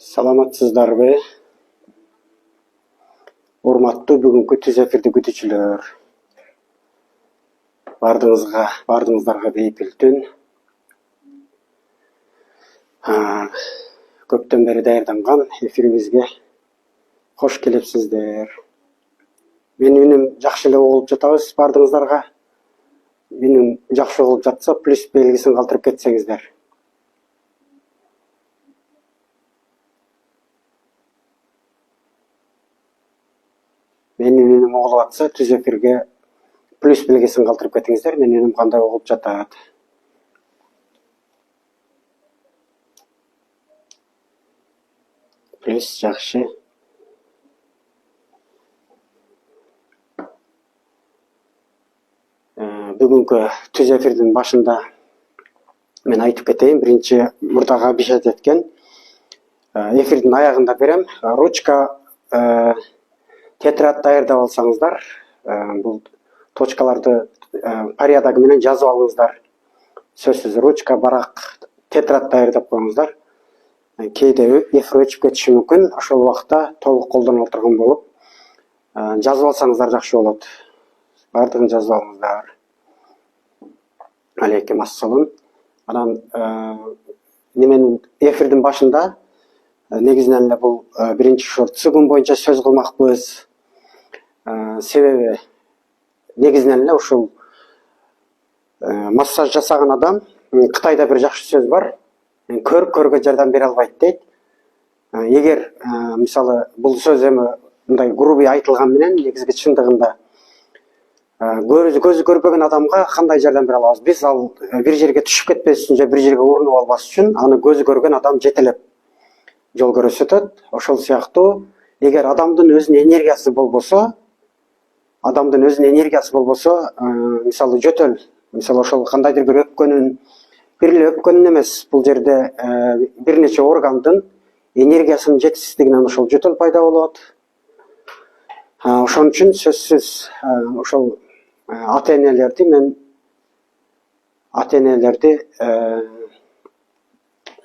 Саламатсыздарбы? Урматтуу бүгүнкү түз эфирди күтүүчүлөр. Бардыңыздарга бейпил түн. Көптөн бери даярданган эфирибизге кош келипсиздер. Менин үнүм жакшы эле угулуп жатабыз бардыңыздарга. Үнүм жакшы угулуп жатса, плюс белгисин калтырып кетсеңиздер. Менин үнүм угулуп атса, түз эфирге плюс белгисин калтырып кетиңиздер. Менин үнүм кандай угулуп жатат? Плюс жакшы. Бүгүнкү түз эфирдин башында мен айтып кетейин. Биринчи мурдага обещать эткен. Эфирдин аягында берем. Ручка, тетрадь даярдап алсаңыздар, бул точкаларды порядогу менен жазып алыңыздар. Сөзсүз ручка, барак, тетрадь даярдап коюңуздар. Кээде эфир өчүп кетиши мүмкүн. Ошол убакта толук колдоно турган болуп, жазып алсаңыздар жакшы болот. Бардыгын жазып алыңыздар. Алейкум ассалам. Анан неменин эфирдин башында негизинен эле бул биринчи ошо цигун боюнча сөз кылмакпыз. Себеби негизинен эле ушул массаж жасаган адам, Кытайда бир жакшы сөз бар. Көргө жардам бере албайт дейт. Эгер мисалы бул сөз эми мындай грубый айтылган менен негизги чындыгында көзү көрбөгөн адамга кандай жардам бере алабыз? Биз ал бир жерге түшүп кетпес үчүн же бир жерге урунуп албас үчүн аны көзү көргөн адам жетелеп жол көрсөтөт. Ошол сыяктуу эгер адамдын өзүнүн энергиясы болбосо, мисалы жөтөл, мисалы ошол кандайдыр бир өпкөнүн, бир эле өпкөнүн эмес, бул жерде бир нече органдын энергиясынын жетишсиздигинен ошол жөтөл пайда болот. Ошон үчүн сөзсүз ошол ата-энелерди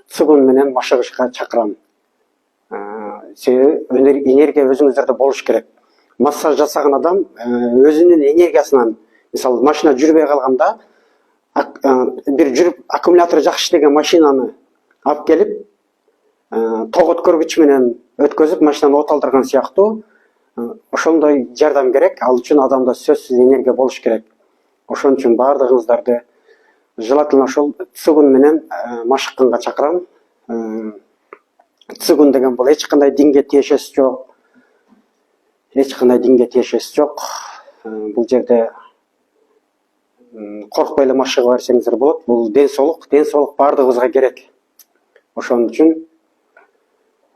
цигун менен машыгышка чакырам. Себеби энергия өзүңүздөрдө болуш керек. Массаж жасаган адам өзүнүн энергиясынан, мисалы машина жүрбөй калганда, бир жүрүп аккумулятору жакшы иштеген машинаны алып келип, ток өткөргүч менен өткөзүп машинаны оталдырган сыяктуу, ошондой жардам керек. Ал үчүн адамда сөзсүз энергия болуш керек. Ошон үчүн бардыгыңыздарды желательно ошол цигун менен машыкканга чакырам. Цигун деген бул эч кандай динге тиешеси жок. Бул жерде коркпой эле машыга берсеңиздер болот. Бул ден соолук бардыгыбызга керек. Ошон үчүн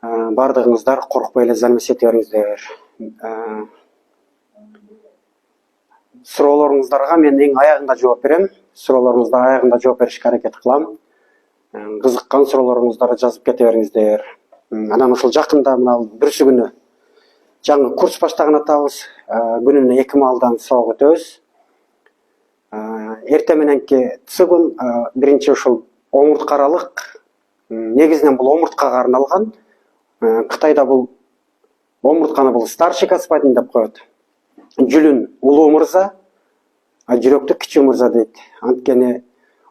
бардыгыңыздар коркпой эле занялась ете бериңиздер. Суроолоруңуздарга мен эң аягында жооп берем. Суроолоруңузга аягында жооп беришке аракет кылам. Кызыккан суроолоруңуздарды жазып кете бериңиздер. Анан ошол жакында мына бүрсү күнү жаңы курс баштаган атабыз. Күнүнө 2 маалдан сабак өтөбүз. Эртең мененки цигун биринчи ошол омурткаралык, негизинен бул омурткага арналган. Кытайда бул омуртканы бул старший господин деп коет. Жүлүн улуу мырза, жүрөктү кичүү мырза дейт. Анткени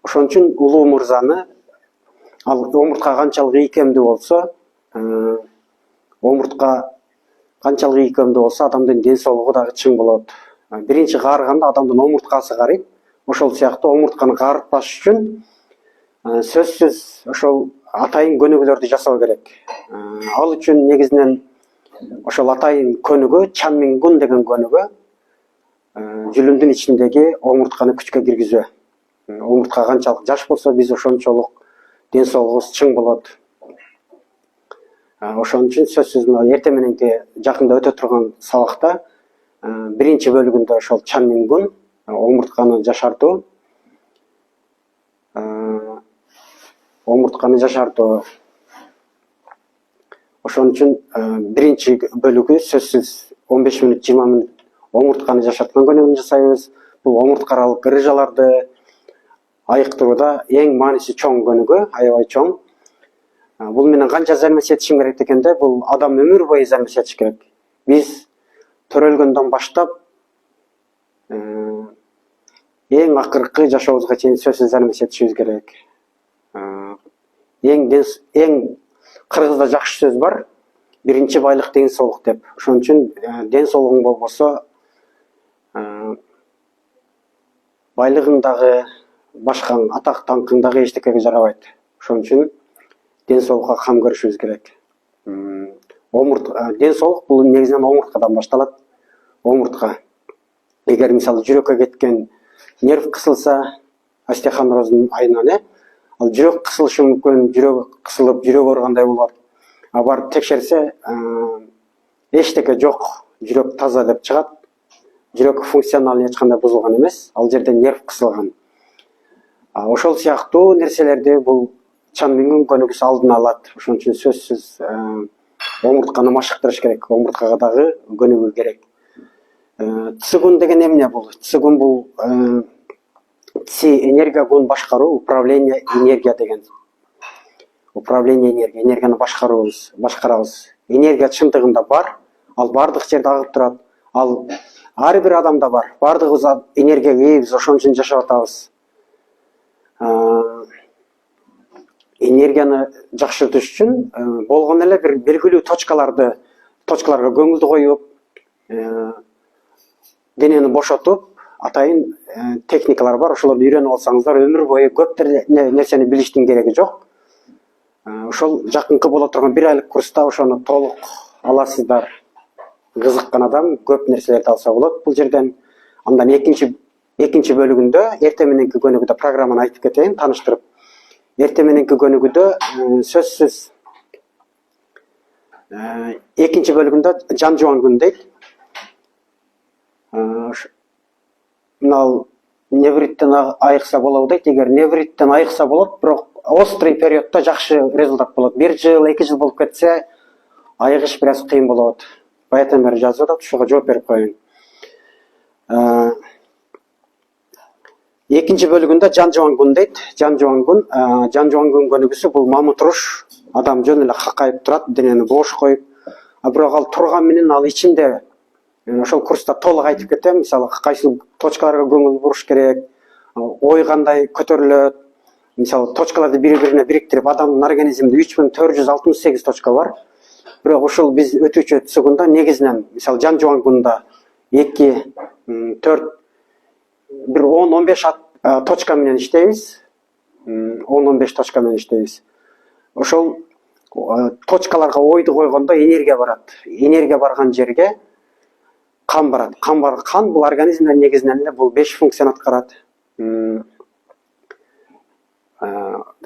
ошон үчүн улуу мырзаны, ал омуртка канчалык ийкемдүү болсо, адамдын ден соолугу дагы чың болот. Биринчи каарыганда адамдын омурткасы карыйт. Ошол сыяктуу омуртканы каарытпаш үчүн сөзсүз ошол атайын көнүгүүлөрдү жасоо керек. Ал үчүн негизинен ошол атайын көнүгүү, чанмингун деген көнүгүү, жүлүндүн ичиндеги омуртканы күчкө киргизүү. Омуртка канчалык жаш болсо, биз ошончолук ден соолугубуз чың болот. Ошон үчүн сөзсүз эртең мененки жакында өтө турган сабакта биринчи бөлүгүндө ошол чанмингун, омуртканы жашартуу. Ошон үчүн биринчи бөлүгү сөзсүз 15 мүнөт, 20 мүнөт омуртканы жашарткан көнүгүүнү жасайбыз. Бул омурткаралык грыжаларды айыктырууда эң мааниси чоң көнүгүү, аябай чоң. Бул менен канча зармес этишим керек дегенде, бул адам өмүр бою зармес этиш керек. Биз төрөлгөндөн баштап эң акыркы жашообузга чейин сөзсүз зармес этишибиз керек. Эң кыргызда жакшы сөз бар. Биринчи байлык ден соолук деп. Ошон үчүн ден соолугуң болбосо байлыгың дагы, башкаң, атак даңкың дагы эчтекеге жарабайт. Ошон үчүн ден соолукка кам көрүшүбүз керек. Ден соолук бул негизинен омурткадан башталат. Омуртка. Эгер мисалы жүрөккө кеткен нерв кысылса, остеохондрозун айынан, ал жүрөк кысылышы мүмкүн, жүрөк кысылып, жүрөк ооругандай болот. Барып текшерсе, эчтеке жок, жүрөк таза деп чыгат. Жүрөк функционалын эч кандай бузулган эмес, ал жерде нерв кысылган. Ошол сыяктуу нерселерди бул чан миң көнүгүүсү алдын алат. Ошон үчүн сөзсүз омуртканы машыктырыш керек, омурткага дагы көнүгүү керек. Цигун деген эмне бул? Цигун бул энергия гун башкаруу, управление энергия деген. Управление энергия, энергияны башкарабыз. Энергия чындыгында бар, ал бардык жерде агып турат. Ал ар бир адамда бар. Бардыгыбыз энергияга ээбиз, ошон үчүн жашап атабыз. Энергияны жакшыртыш үчүн болгон эле бир белгилүү точкаларга көңүлдү коюп, денени бошотуп, атайын техникалар бар. Ошолорду үйрөнүп алсаңыздар, өмүр бою көп нерсени билиштин кереги жок. Ошол жакынкы боло турган 1 айлык курста ошону толук аласыздар. Кызыккан адам көп нерселерди алса болот бул жерден. Андан экинчи бөлүгүндө, эртең мененки көнүгүүдө программаны айтып кетейин, тааныштырып. Эртең мененки көнүгүүдө сөзсүз экинчи бөлүгүндө жан жубан күн дейт. Мынау невриттен айыкса болобу дейт. Эгер невриттен айыкса болот, бирок острый периоддо жакшы результат болот. 1 жыл, 2 жыл болуп кетсе, айыгыш бир аз кыйын болот. Баятан бери жазып атат, ушуга жооп берип коеюн. Экинчи бөлүгүндө жан жубан күн дейт. Жан жубан күн көнүгүүсү бул мамы туруш. Адам жөн эле какайып турат, денени бош коюп. Бирок ал турган менен ал ичинде ошол курста толук айтып кетем. Мисалы, кайсы точкаларга көңүл буруш керек, ой кандай көтөрүлөт. Мисалы, точкаларды бири-бирине бириктирип, адамдын организминде 3468 точка бар. Бирок ошол биз өтүүчү цигунда негизинен, мисалы, жан жубан күндө 2, 4, бир 10-15 точка менен иштейбиз. 10-15 точка менен иштейбиз. Ошол точкаларга ойду койгондо энергия барат. Энергия барган жерге кан барат. Кан бул организмде негизинен эле бул 5 функцияны аткарат.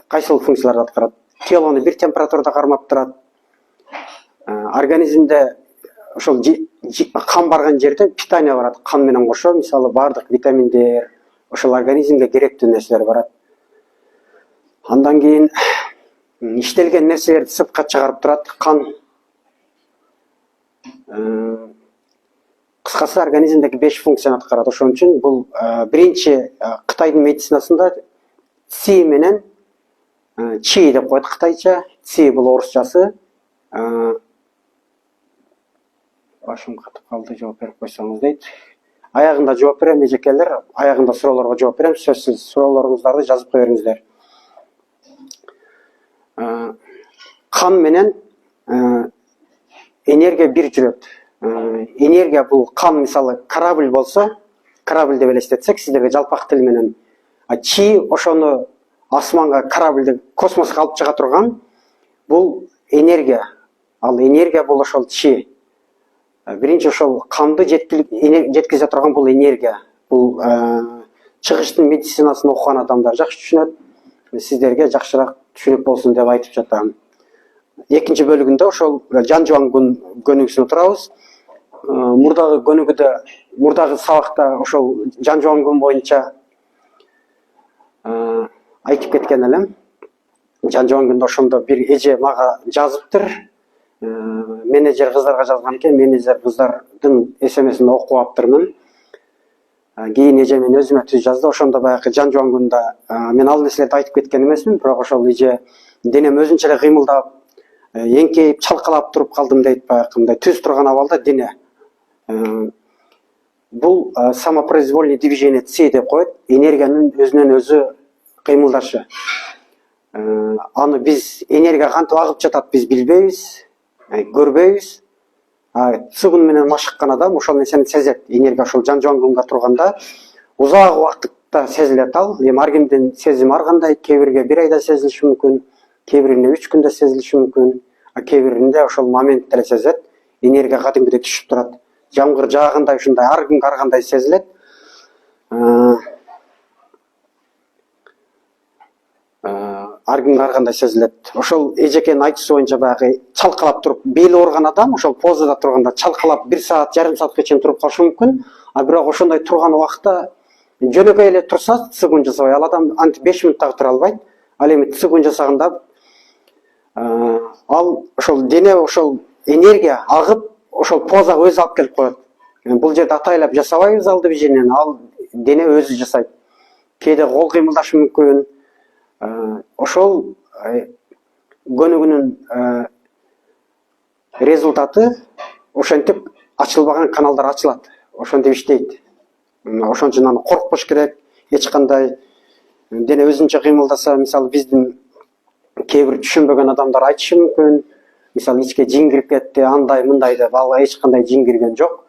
Кайсыл функцияларды аткарат? Телону бир температурада кармап турат. Организмде ошол кан барган жерде питание барат. Кан менен кошо, мисалы, бардык витаминдер, ошол организмге керектүү нерселер барат. Андан кийин иштелген нерселерди сыртка чыгарып турат кан. Кыскасы, организмдеги 5 функцияны аткарат. Ошон үчүн бул биринчи Кытайдын медицинасында ци менен чи деп коет кытайча. Ци бул орусчасы. Башым катып калды, жооп берип койсоңуз дейт. Аягында жооп берем, эжекелер. Аягында суроолорго жооп берем. Сөзсүз суроолоруңуздарды жазып кое бериңиздер. Кан менен энергия бир жүрөт. Энергия бул кан, мисалы, корабль болсо, корабль деп элестетсек, сиздерге жалпак тил менен. Чи ошону асманга, корабльди космоско алып чыга турган бул энергия. Ал энергия бул ошол чи. Биринчи ошол канды жеткизе турган бул энергия. Бул чыгыштын медицинасын окуган адамдар жакшы түшүнөт. Сиздерге жакшыраак түшүнүк болсун деп айтып жатам. Экинчи бөлүгүндө ошол жан жубан күн көнүгүүсүнө турабыз. Мурдагы көнүгүүдө, мурдагы сабакта ошол жан жубан күн боюнча айтып кеткен элем. Жан жубан күндө ошондо бир эже мага жазыптыр. Менеджер кыздарга жазган экен, менеджер кыздардын СМСин окуп аптырмын. Кийин эже мен өзүмө түз жазды. Ошондо баягы жан жубан күндө мен ал нерселерди айтып кеткен эмесмин, бирок ошол эже денем өзүнчө эле кыймылдап, эңкейип, чалкалап туруп калдым дейт баягы мындай түз турган абалда дене. Бул самопроизвольный движение ЦИ деп коет, энергиянын өзүнөн өзү кыймылдашы. Аны биз энергия кантип агып жатат биз билбейбиз, көрбөйбүз. Цигун менен машыккан адам ошол нерсени сезет. Энергия ошол жан жуангунга турганда узак убакытта сезилет ал. Эми ар кимдин сезими ар кандай, кээ бирге 1 айда сезилиши мүмкүн, кээ бирине 3 күндө сезилиши мүмкүн, кээ биринде ошол моментте эле сезет. Энергия кадимгидей түшүп турат. Жамгыр жаагандай ушундай ар кимге ар кандай сезилет. Ар кимге ар кандай сезилет. Ошол эжекенин айтуусу боюнча баягы чалкалап туруп бели ооруган адам ошол позада турганда чалкалап 1 саат, жарым саатка чейин туруп калышы мүмкүн. Бирок ошондой турган убакта жөнөкөй эле турса, цигун жасабай, ал адам антип 5 мүнөт дагы тура албайт. Ал эми цигун жасаганда ал ошол дене ошол энергия агып ошол позага өзү алып келип коет. Бул жерде атайлап жасабайбыз ал движениени, ал дене өзү жасайт. Кээде кол кыймылдашы мүмкүн. Ошол көнүгүүнүн результаты ошентип ачылбаган каналдар ачылат. Ошентип иштейт. Ошон үчүн аны коркпош керек. Эч кандай дене өзүнчө кыймылдаса, мисалы биздин кээ бир түшүнбөгөн адамдар айтышы мүмкүн. Мисалы ичке жин кирип кетти, андай мындай деп, ал эч кандай жин кирген жок.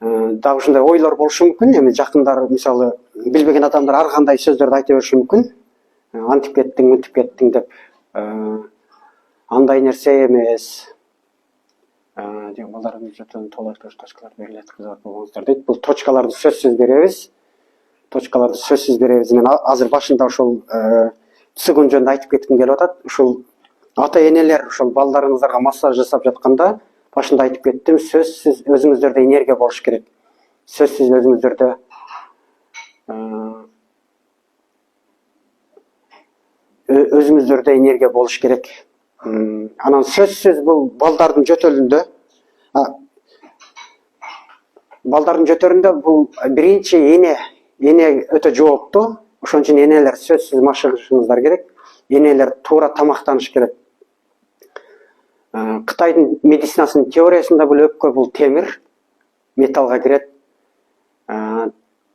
Дагы ушундай ойлор болушу мүмкүн. Эми жакындар мисалы билбеген адамдар ар кандай сөздөрдү айта бериши мүмкүн. Антип кеттиң, мынтип кеттиң деп. Андай нерсе эмес. Балдарымыз жотон толық точкалар берилет, кызык болуңуздар дейт. Бул точкаларды сөзсүз беребиз. Мен азыр башында ошол цигун жөнүндө айтып кетким келип атат. Ушул ата-энелер ошол балдарыңыздарга массаж жасап жатканда башында айтып кеттим, сөзсүз өзүңүздөрдө энергия болуш керек. Сөзсүз өзүңүздөрдө энергия болуш керек. Анан сөзсүз бул балдардын жөтөлүндө. Балдардын жөтөлүндө бул биринчи эне өтө жооптуу. Ошон үчүн энелер сөзсүз машыгышыңыздар керек. Энелер туура тамактаныш керек. Кытайдын медицинасынын теориясында бул өпкө бул темир, металлга кирет.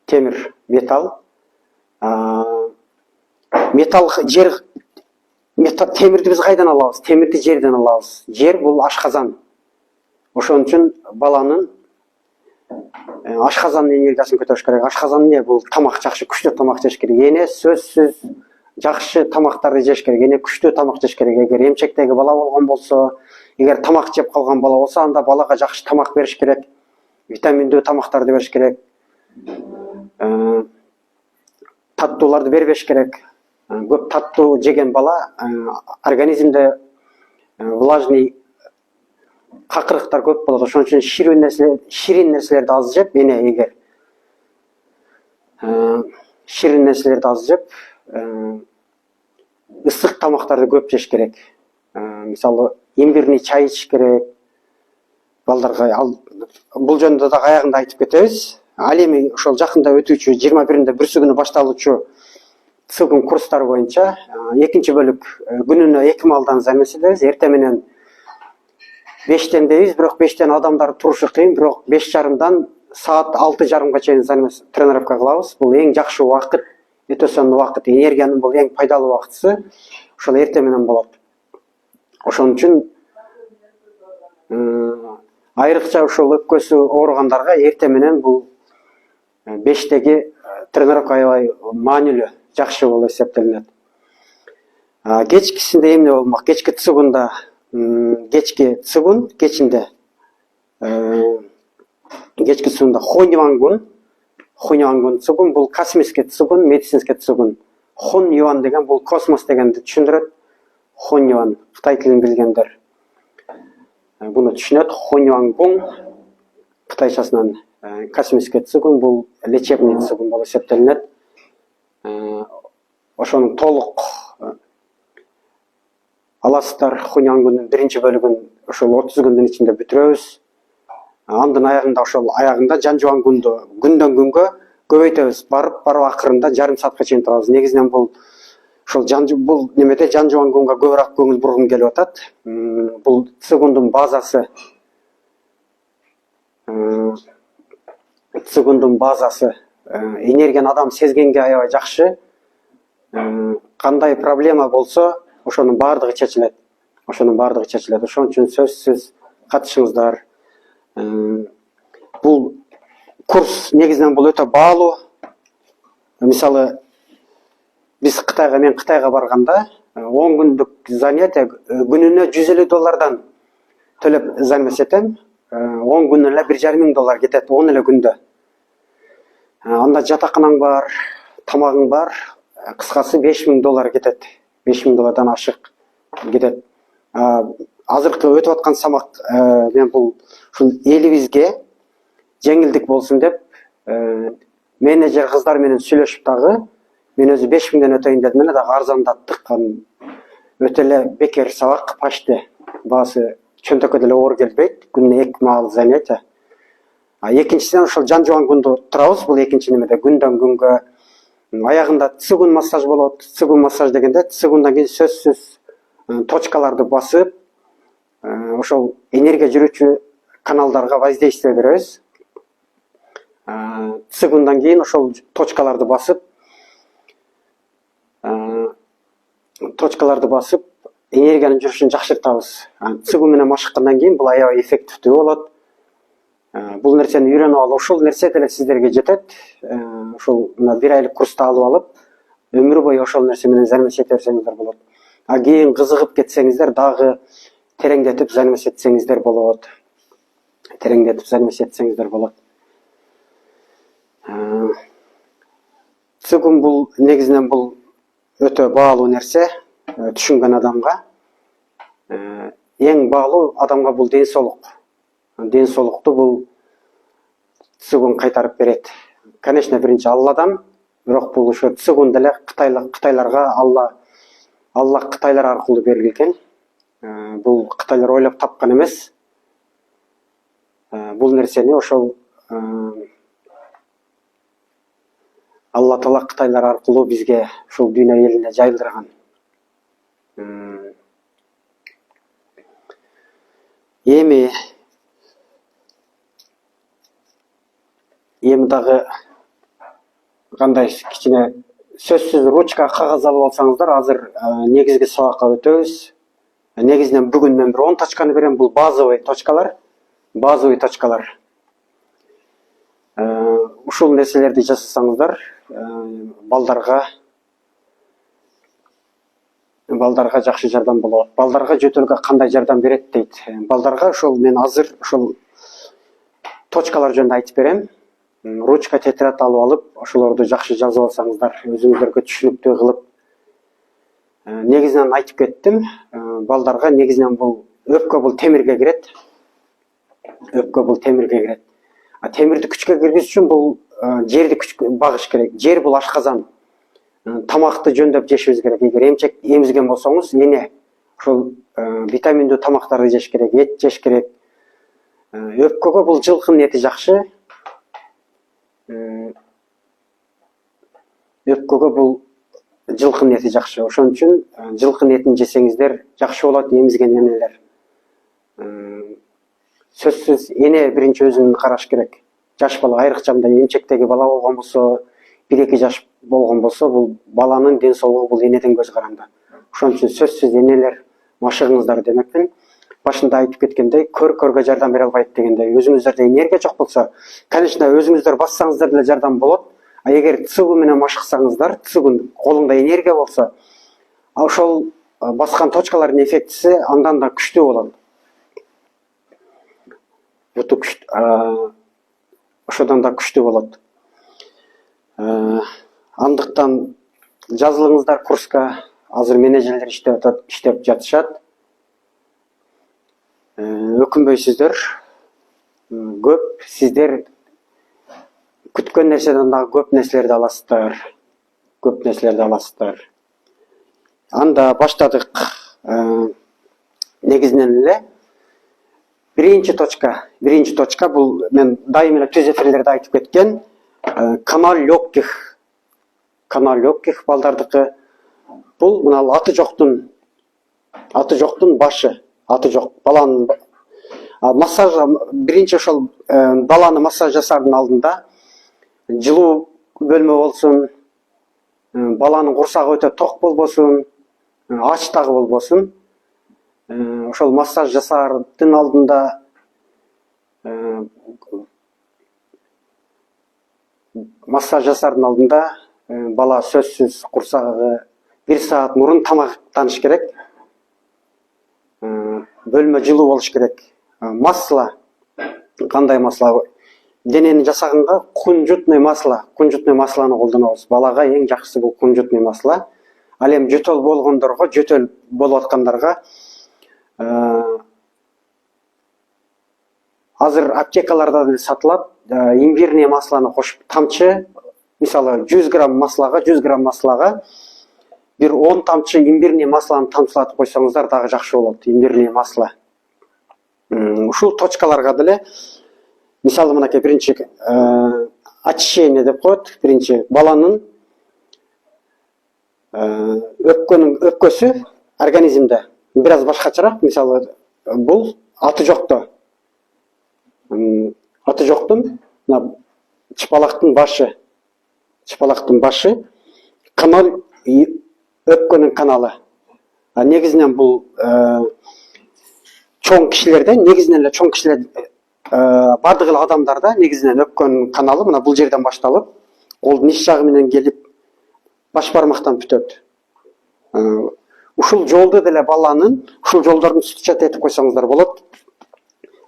Темир, металл. Металл жер, темирди биз кайдан алабыз? Темирди жерден алабыз. Жер бул ашказан. Ошон үчүн баланын ашказандын энергиясын көтөрүш керек. Ашказан эмне? Бул тамак, жакшы күчтүү тамак жеш керек. Эне сөзсүз жакшы тамактарды жеш керек. Эне күчтүү тамак жеш керек. Эгер эмчектеги бала болгон болсо, эгер тамак жеп калган бала болсо, анда балага жакшы тамак бериш керек. Витаминдүү тамактарды бериш керек. Таттууларды бербеш керек. Көп таттуу жеген бала организмде влажный какырыктар көп болот. Ошон үчүн ширин нерселерди аз жеп, эне эгер ширин нерселерди аз жеп, ысык тамактарды көп жеш керек. Мисалы, имбирный чай ичиш керек. Балдарга бул жөнүндө да аягында айтып кетебиз. Ал эми ошол жакында өтүүчү 21-нде бүрсүгүнү башталуучу цигун курстары боюнча экинчи бөлүк күнүнө 2 маалдан займаштайбыз. Эртең менен 5тен дейбиз, бирок 5тен адамдар турушу кыйын, бирок 5:30дан саат 6:30га чейин тренировка кылабыз. Бул эң жакшы убакыт, өтө сонун убакыт, энергиянын бул эң пайдалуу убактысы. Ошол эртең менен болот. Ошон үчүн айрыкча ошол өпкөсү ооругандарга эртең менен бул 5теги тренировка аябай маанилүү, жакшы болуп эсептелинет. Кечкисинде эмне болмок? Кечки цигунда, кечки цигун кечинде. Кечки цигунда Хуньюангун цигун бул космический цигун, медицинский цигун. Хун юан деген бул космос дегенди түшүндүрөт. Хуньюан, Кытай тилин билгендер буну түшүнөт. Хуньюангун кытайчасынан. Космический цигун бул лечебный цигун болуп эсептелинет. Ошонун толук аласыздар. Хуньюангундун биринчи бөлүгүн ошол 30 күндүн ичинде бүтүрөбүз. Андын аягында жан жуангунду күндөн күнгө көбөйтөбүз. Барып акырында жарым саатка чейин турабыз. Негизинен бул ошол бул немеде жан жубан күнгө көбүрөөк көңүл бургум келип атат. Бул цигундун базасы энергияны адам сезгенге аябай жакшы. Кандай проблема болсо ошонун баардыгы чечилет. Ошон үчүн сөзсүз катышыңыздар. Бул курс негизинен бул өтө баалуу. Мисалы мен Кытайга барганда 10 күндүк занятие күнүнө $150 төлөп занятие этем. 10 күнүнө эле $1,500 кетет, 10 эле күндө. Анда жатаканаң бар, тамагың бар, кыскасы $5,000 кетет. $5,000 ашык кетет. Азыркы өтүп аткан самак мен бул ушул элибизге жеңилдик болсун деп менеджер кыздар менен сүйлөшүп дагы мен өзү 5,000 өтөйүн дедим эле дагы арзандаттык. Өтө эле бекер сабак, почти баасы чөнтөккө деле оор келбейт. Күнүнө 2 маал занятие. Экинчиден ошол жан жубан күндө турабыз. Бул экинчи немеде күндөн күнгө аягында цигун массаж болот. Цигун массаж дегенде цигундан кийин сөзсүз точкаларды басып, ошол энергия жүрүүчү каналдарга воздействие беребиз. Цигундан кийин ошол точкаларды басып энергиянын жүрүшүн жакшыртабыз. Цигун менен машыккандан кийин бул аябай эффективдүү болот. Бул нерсени үйрөнүп алып, ошол нерсе деле сиздерге жетет. Ошол мына 1 айлык курсту алып алып, өмүр бою ошол нерсе менен занятие эте берсеңиздер болот. Кийин кызыгып кетсеңиздер, дагы тереңдетип занятие этсеңиздер болот. Цигун бул негизинен бул өтө баалуу нерсе, түшүнгөн адамга. Эң баалуу адамга бул ден соолук. Ден соолукту бул цигун кайтарып берет. Конечно, биринчи Алладан, бирок бул ошо цигун деле кытайларга Аллах кытайлар аркылуу берилген. Бул кытайлар ойлоп тапкан эмес. Бул нерсени ошол Алла Таала кытайлар аркылуу бизге ушул дүйнө элине жайылдырган. Эми дагы кандай кичине сөзсүз ручка кагаз алып алсаңыздар, азыр негизги сабакка өтөбүз. Негизинен бүгүн мен 10 точканы берем. Бул базовый точкалар. Ушул нерселерди жасасаңыздар, балдарга жакшы жардам болот. Балдарга жөтөлгө кандай жардам берет дейт. Балдарга ошол мен азыр ошол точкалар жөнүндө айтып берем. Ручка, тетрадь алып алып, ошолорду жакшы жазып алсаңыздар, өзүңүздөргө түшүнүктүү кылып. Негизинен айтып кеттим. Балдарга негизинен бул өпкө бул темирге кирет. Темирди күчкө киргизиш үчүн бул жерди күчкө багыш керек. Жер бул ашказан. Тамакты жөндөп жешибиз керек. Эгер эмчек эмизген болсоңуз, эне ошол витаминдүү тамактарды жеш керек, эт жеш керек. Өпкөгө бул жылкынын эти жакшы. Ошон үчүн жылкынын этин жесеңиздер жакшы болот, эмизген энелер. Сөзсүз эне биринчи өзүн караш керек. Жаш бала, айрыкча мындай эмчектеги бала болгон болсо, 1-2 жаш болгон болсо, бул баланын ден соолугу бул энеден көз каранды. Ошон үчүн сөзсүз энелер машыгыңыздар демекмин. Башында айтып кеткендей, көргө жардам бере албайт дегендей, өзүңүздөрдө энергия жок болсо, конечно, өзүңүздөр бассаңыздар деле жардам болот. Эгер цигун менен машыксаңыздар, цигун колуңда энергия болсо, ошол баскан точкалардын эффектиси андан да күчтүү болот. Ошодон да күчтүү болот. Андыктан жазылыңыздар курска. Азыр менеджерлер иштеп жатышат. Өкүнбөйсүздөр. Сиздер күткөн нерседен дагы көп нерселерди аласыздар. Анда баштадык. Негизинен эле биринчи точка бул мен дайым эле түз эфирлерде айтып кеткен канал легких балдардыкы. Бул мына аты жоктун башы. Аты жок баланын массаж биринчи ошол баланы массаж жасаардын алдында жылуу бөлмө болсун, баланын курсагы өтө ток болбосун, ач дагы болбосун. Ошол массаж жасаардын алдында бала сөзсүз курсагы 1 саат мурун тамактаныш керек. Бөлмө жылуу болуш керек. Масло, кандай масло? Денени жасаганга кунжутный маслоны колдонобуз. Балага эң жакшысы бул кунжутный масло. Ал эми жөтөл болгондорго, жөтөл болуп аткандарга азыр аптекаларда деле сатылат. Имбирный маслону кошуп, тамчы, мисалы 100 грамм маслога бир 10 тамчы имбирный маслону тамчылатып койсоңуздар дагы жакшы болот. Имбирный масло. Ушул точкаларга деле мисалы мынакей биринчи очищение деп коет. Биринчи баланын өпкөсү организмде бир аз башкачараак. Мисалы бул аты жоктун мына чыпалактын башы канал, өпкөнүн каналы. Негизинен бул чоң кишилерде, бардык эле адамдарда негизинен өпкөнүн каналы мына бул жерден башталып, колдун иш жагы менен келип баш бармактан бүтөт. Ушул жолду деле ушул жолдордун стичат этип койсоңуздар болот.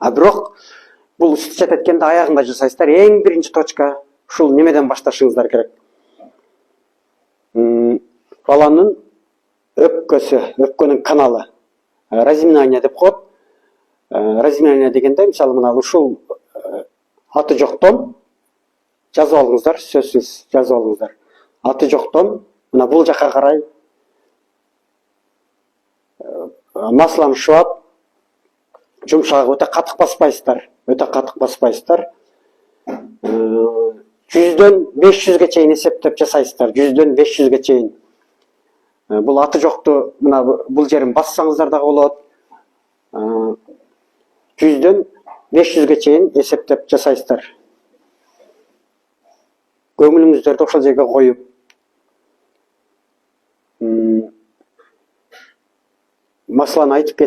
Бирок бул стичат эткенде аягында жасайсыздар. Эң биринчи точка ушул немеден башташыңыздар керек. Баланын өпкөнүн каналы. Разминание деп коет. Разминание дегенде мисалы мына ушул аты жоктон жазып алыңыздар, сөзсүз жазып алыңыздар. Аты жоктон мына бул жакка карай маслону шуап, жумшак, өтө катык баспайсыздар. 100дөн 500ге чейин эсептеп жасайсыздар. 100дөн 500ге чейин. Бул аты жокту мына бул жерин бассаңыздар дагы болот. 100дөн 500ге чейин эсептеп жасайсыздар. Көңүлүңүздөрдү ошол жерге коюп, маслону айтып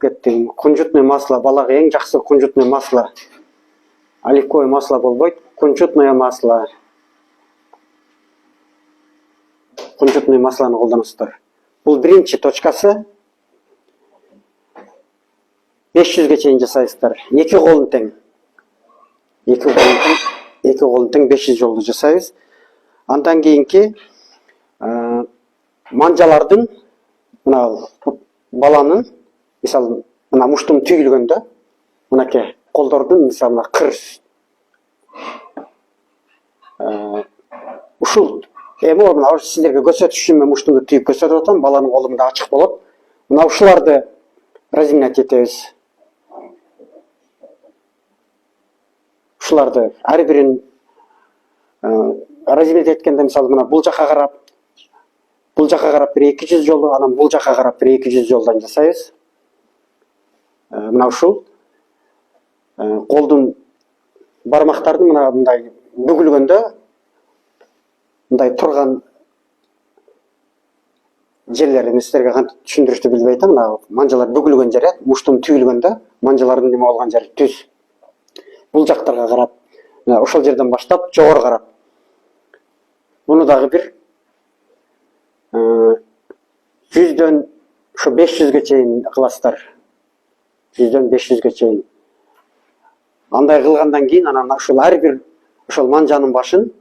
кеттим. Кунжутный масло, балага эң жакшы кунжутный масло. Оливковое масло болбойт, кунжутное масло. Кунжутный маслону колдоносуздар. Бул биринчи точкасы. 500ге чейин жасайсыздар. Эки колун тең 500 жолду жасайбыз. Андан кийинки манжалардын мына баланын мисалы мына муштум түйүлгөндө мынакей колдордун мисалы мына кыр ушул эми мына сиздерге көрсөтүш үчүн мен муштумду түйүп көрсөтүп атам. Баланын колу да ачык болот. Мына ушуларды разминать этебиз. Ушуларды ар бирин разминать эткенде мисалы мына бул жакка карап бир 200 жолу, анан бул жакка карап бир 200 жолдан жасайбыз. Мына ушул колдун бармактардын мына мындай бүгүлгөндө мындай турган жерлери сиздерге кантип түшүндүрүштү билбей атам. Мына манжалар бүгүлгөн жери, муштум түйүлгөндө манжалардын неме болгон жери түз. Бул жактарга карап, ошол жерден баштап жогору карап. Муну дагы бир 100дөн 500ге чейин кыласыздар. 100дөн 500ге чейин. Андай кылгандан кийин анан ушул ар бир ошол манжанын башын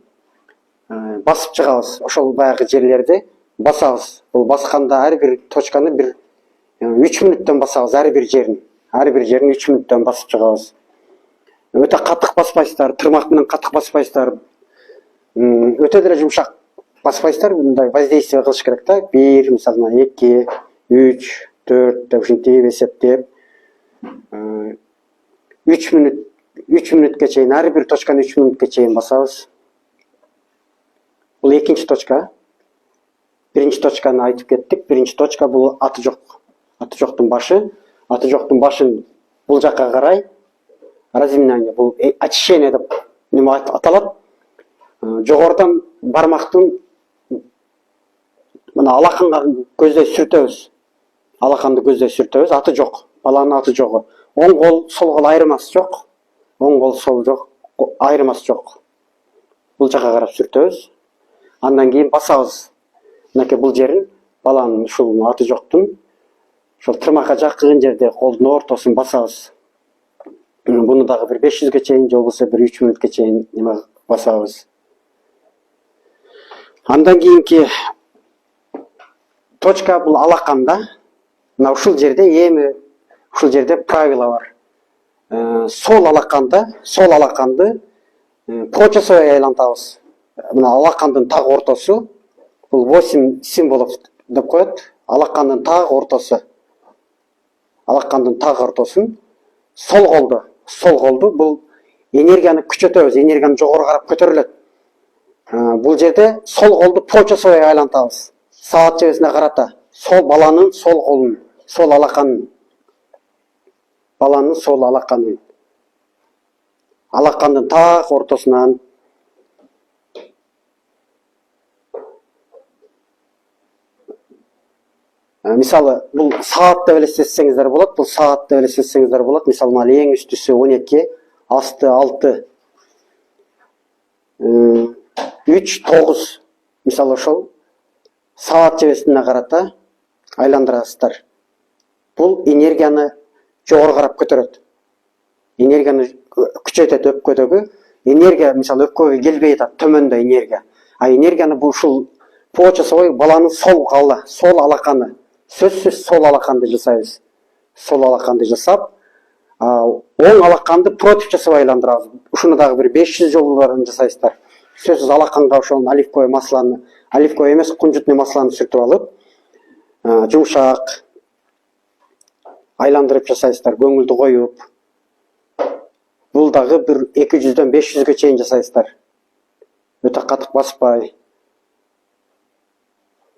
басып чыгабыз. Ошол баягы жерлерди басабыз. Бул басканда ар бир точканы бир 3 мүнөттөн басабыз. Ар бир жерин 3 мүнөттөн басып чыгабыз. Өтө катык баспайсыздар, тырмак менен катык баспайсыздар. Өтө деле жумшак баспайсыздар, мындай воздействие кылыш керек да. 1, мисалы 2, 3, 4 деп ушинтип эсептеп 3 мүнөткө чейин, ар бир точканы 3 мүнөткө чейин басабыз. Бул экинчи точка. биринчи точканы айтып кеттик. Биринчи точка бул аты жок. Аты жоктун башы. Аты жоктун башын бул жакка карай разминание, бул очищение деп неме аталат. Жогорудан бармактын мына алаканга көздөй сүртөбүз. Алаканды көздөй сүртөбүз. Аты жок. Баланын аты жогу. Оң кол, сол кол айырмасы жок. Оң кол, сол жок. Айырмасы жок. Бул жакка карап сүртөбүз. Андан кийин басабыз. Мынакей бул жерин баланын ушул аты жоктун ошол тырмакка жакын жерде колдун ортосун басабыз. Буну дагы бир 500ге чейин же болбосо бир 3 мүнөткө чейин неме басабыз. Андан кийинки точка бул алаканда. Мына ушул жерде эми ушул жерде правила бар. Сол алаканды почасовой айлантабыз. Мына алакандын так ортосу бул 8 символов деп коет. Алакандын так ортосу. Алакандын так ортосун сол колду бул энергияны күчөтөбүз, энергияны жогору карап көтөрүлөт. Бул жерде сол колду почасовой айлантабыз. Саат чебесине карата. Сол баланын сол колун, сол алаканын. Баланын сол алаканын. Алакандын так ортосунан мисалы бул саат деп элестетсеңиздер болот. Бул саат деп элестетсеңиздер болот. Мисалы мына эң үстүсү 12, асты 6, 3, 9. Мисалы ошол саат чебесине карата айландырасыздар. Бул энергияны жогору карап көтөрөт. Энергияны күчөтөт өпкөдөгү. Энергия мисалы өпкөгө келбей атат, төмөндө энергия. А энергияны бул ушул почасовой баланын сол калы, сол алаканы. Сөзсүз сол алаканды жасайбыз. Сол алаканды жасап, оң алаканды против часовой айландырабыз. Ушуну дагы бир 500 жолдорун жасайсыздар. Сөзсүз алаканга ошол оливковый масланы, оливковый эмес, кунжутный масланы сүртүп алып, жумшак айландырып жасайсыздар, көңүлдү коюп. Бул дагы бир 200дөн 500ге чейин жасайсыздар. Өтө катык баспай.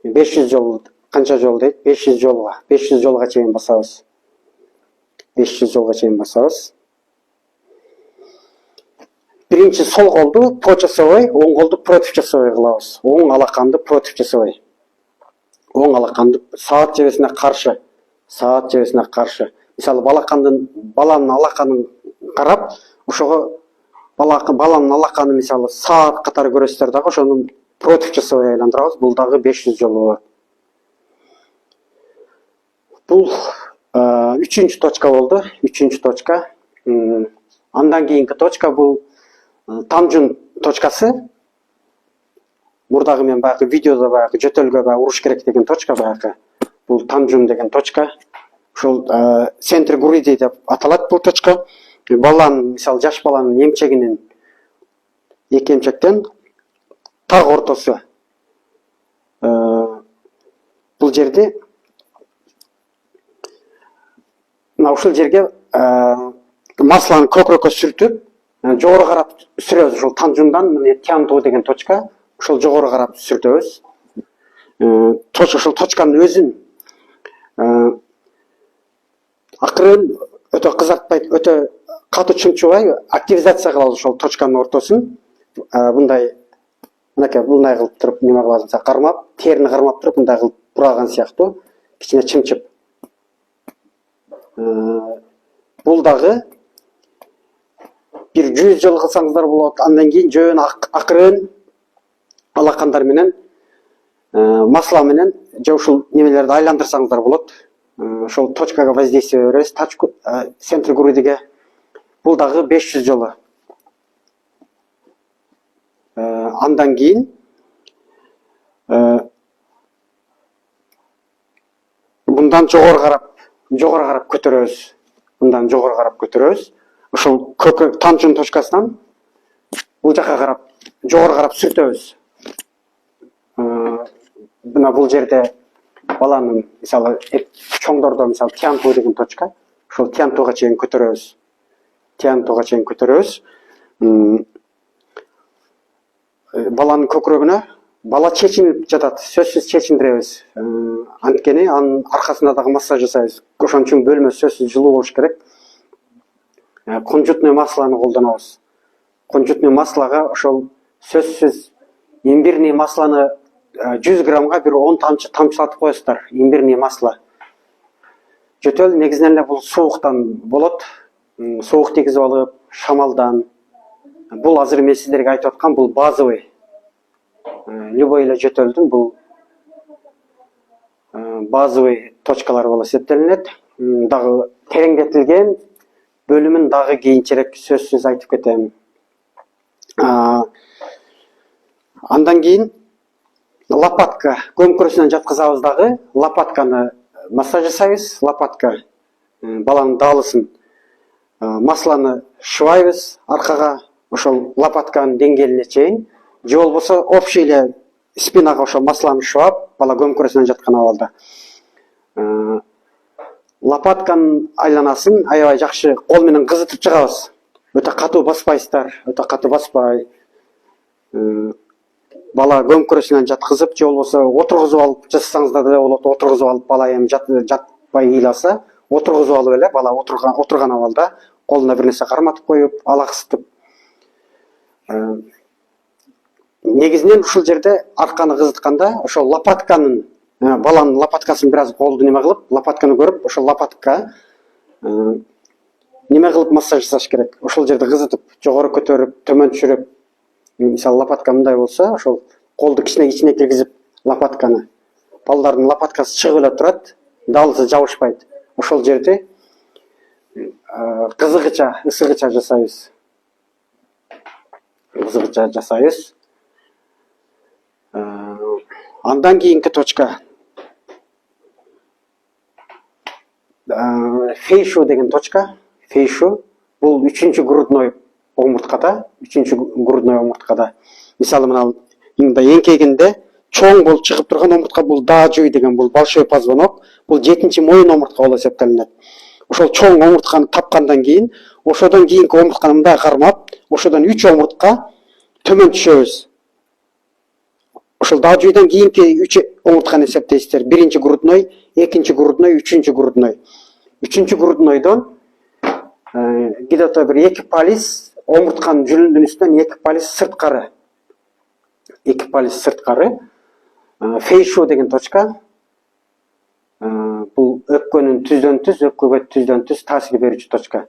500 жол, канча жол дейт? 500 жолга чейин басабыз. 500 жолга чейин басабыз. Биринчи сол колду почасовой, оң колду против часовой кылабыз. Оң алаканды против часовой. Оң алаканды саат чебесине каршы. Саат чебесине каршы. Мисалы баланын алаканын карап, ошого баланын алаканы мисалы саат катары көрөсүздөр дагы ошонун против часовой айландырабыз. Бул дагы 500 жолу болот. Бул 3-чү точка болду. 3-чү точка. Андан кийинки точка бул Танжун точкасы. Мурдагы мен баягы видеодо баягы жөтөлгө баягы уруш керек деген точка баягы. Бул Танжун деген точка. Ушул центр груди деп аталат бул точка. Баланын, мисалы жаш баланын эмчегинин эки эмчектен так ортосу. Бул жерде мына ушул жерге масланы көкрөккө сүртүп, жогору карап сүрөбүз. Ушул Танжундан мына Тянту деген точка, ушул жогору карап сүртөбүз. Ушул точканын өзүн акырын өтө кызартпай, өтө катуу чымчыбай активизация кылабыз ошол точканын ортосун. Мындай мындай кылып туруп неме кылабыз, кармап, терини кармап туруп мындай кылып бураган сыяктуу кичине чымчып. Бул дагы бир 100 жол кылсаңыздар болот. Андан кийин жөн акырын алакандар менен масла менен же ушул немелерди айландырсаңыздар болот. Ошол точкага воздействие беребиз, центр грудиге. Бул дагы 500 жолу. Андан кийин мындан жогору карап көтөрөбүз. Мындан жогору карап көтөрөбүз. Ошол Танжун точкасынан бул жакка карап, жогору карап сүртөбүз. Мына бул жерде баланын мисалы чоңдордо мисалы Тянту деген точка. Ошол Тянтуга чейин көтөрөбүз. Тянтуга чейин көтөрөбүз. Баланын көкрөгүнө бала чечилип жатат, сөзсүз чечиндиребиз. Анткени анын аркасында дагы массаж жасайбыз. Ошон үчүн бөлмө сөзсүз жылуу болуш керек. Кунжутный маслону колдонобуз. Кунжутный маслога ошол сөзсүз имбирный маслону 100 граммга бир 10 тамчы тамчылатып коесуздар. Имбирный масло. Жөтөл негизинен эле бул сууктан болот. Суук тийгизип алып, шамалдан. Бул азыр мен сиздерге айтып аткан бул базовый. Любой эле жөтөлдүн бул базовый точкалар болуп эсептелинет. Дагы тереңдетилген бөлүмүн дагы кийинчерээк сөзсүз айтып кетем. Андан кийин лопатка көмкөрүсүнөн жаткызабыз дагы. Лопатканы массаж жасайбыз. Лопатка баланын даалысын маслону шыбайбыз аркага, ошол лопатканын деңгээлине чейин. Же болбосо общий эле спинага ошол маслону шыбап, бала көмкөрүсүнөн жаткан абалда. Лопатканын айланасын аябай жакшы кол менен кызытып чыгабыз. Өтө катуу баспайсыздар, өтө катуу баспай. Бала көмкөрүсүнөн жаткызып, же болбосо отургузуп алып жасасаңыздар да болот. Отургузуп алып бала эми жатпай ыйласа, отургузуп алып эле бала отурган абалда колуна бир нерсе карматып коюп, алаксытып. Негизинен ушул жерде арканы кызытканда, ошол лопатканын баланын лопаткасын бир аз колду неме кылып, лопатканы көрүп, ошол лопатка неме кылып массаж жасаш керек. Ошол жерде кызытып, жогору көтөрүп, төмөн түшүрүп. Мисалы лопатка мындай болсо, ошол колду кичине киргизип лопатканы. Балдардын лопаткасы чыгып эле турат, даалысы жабышпайт. Ошол жерде кызыгыча, ысыгыча жасайбыз. Кызыгыча жасайбыз. Андан кийинки точка фейшу деген точка. Фейшу бул 3-чү грудной омурткада, 3-чү грудной омурткада. Мисалы мына эңкейгенде чоң болуп чыгып турган омуртка бул даажуй деген, бул большой позвонок, бул 7-чи моюн омуртка болуп эсептелинет. Ошол чоң омуртканы тапкандан кийин, ошодон кийинки омуртканы мындай кармап, ошодон 3 омуртка төмөн түшөбүз. Ошол даажуйдан кийинки 3 омуртканы эсептейсиздер. 1-чи грудной, 2-чи грудной, 3-чү грудной. 3-чү груднойдон где-то бир 2 палец омуртканын жүлүндүн үстүнөн 2 палец сырткары. 2 палец сырткары. Фейшу деген точка. Бул өпкөнүн түздөн түз, өпкөгө түздөн түз таасир берүүчү точка.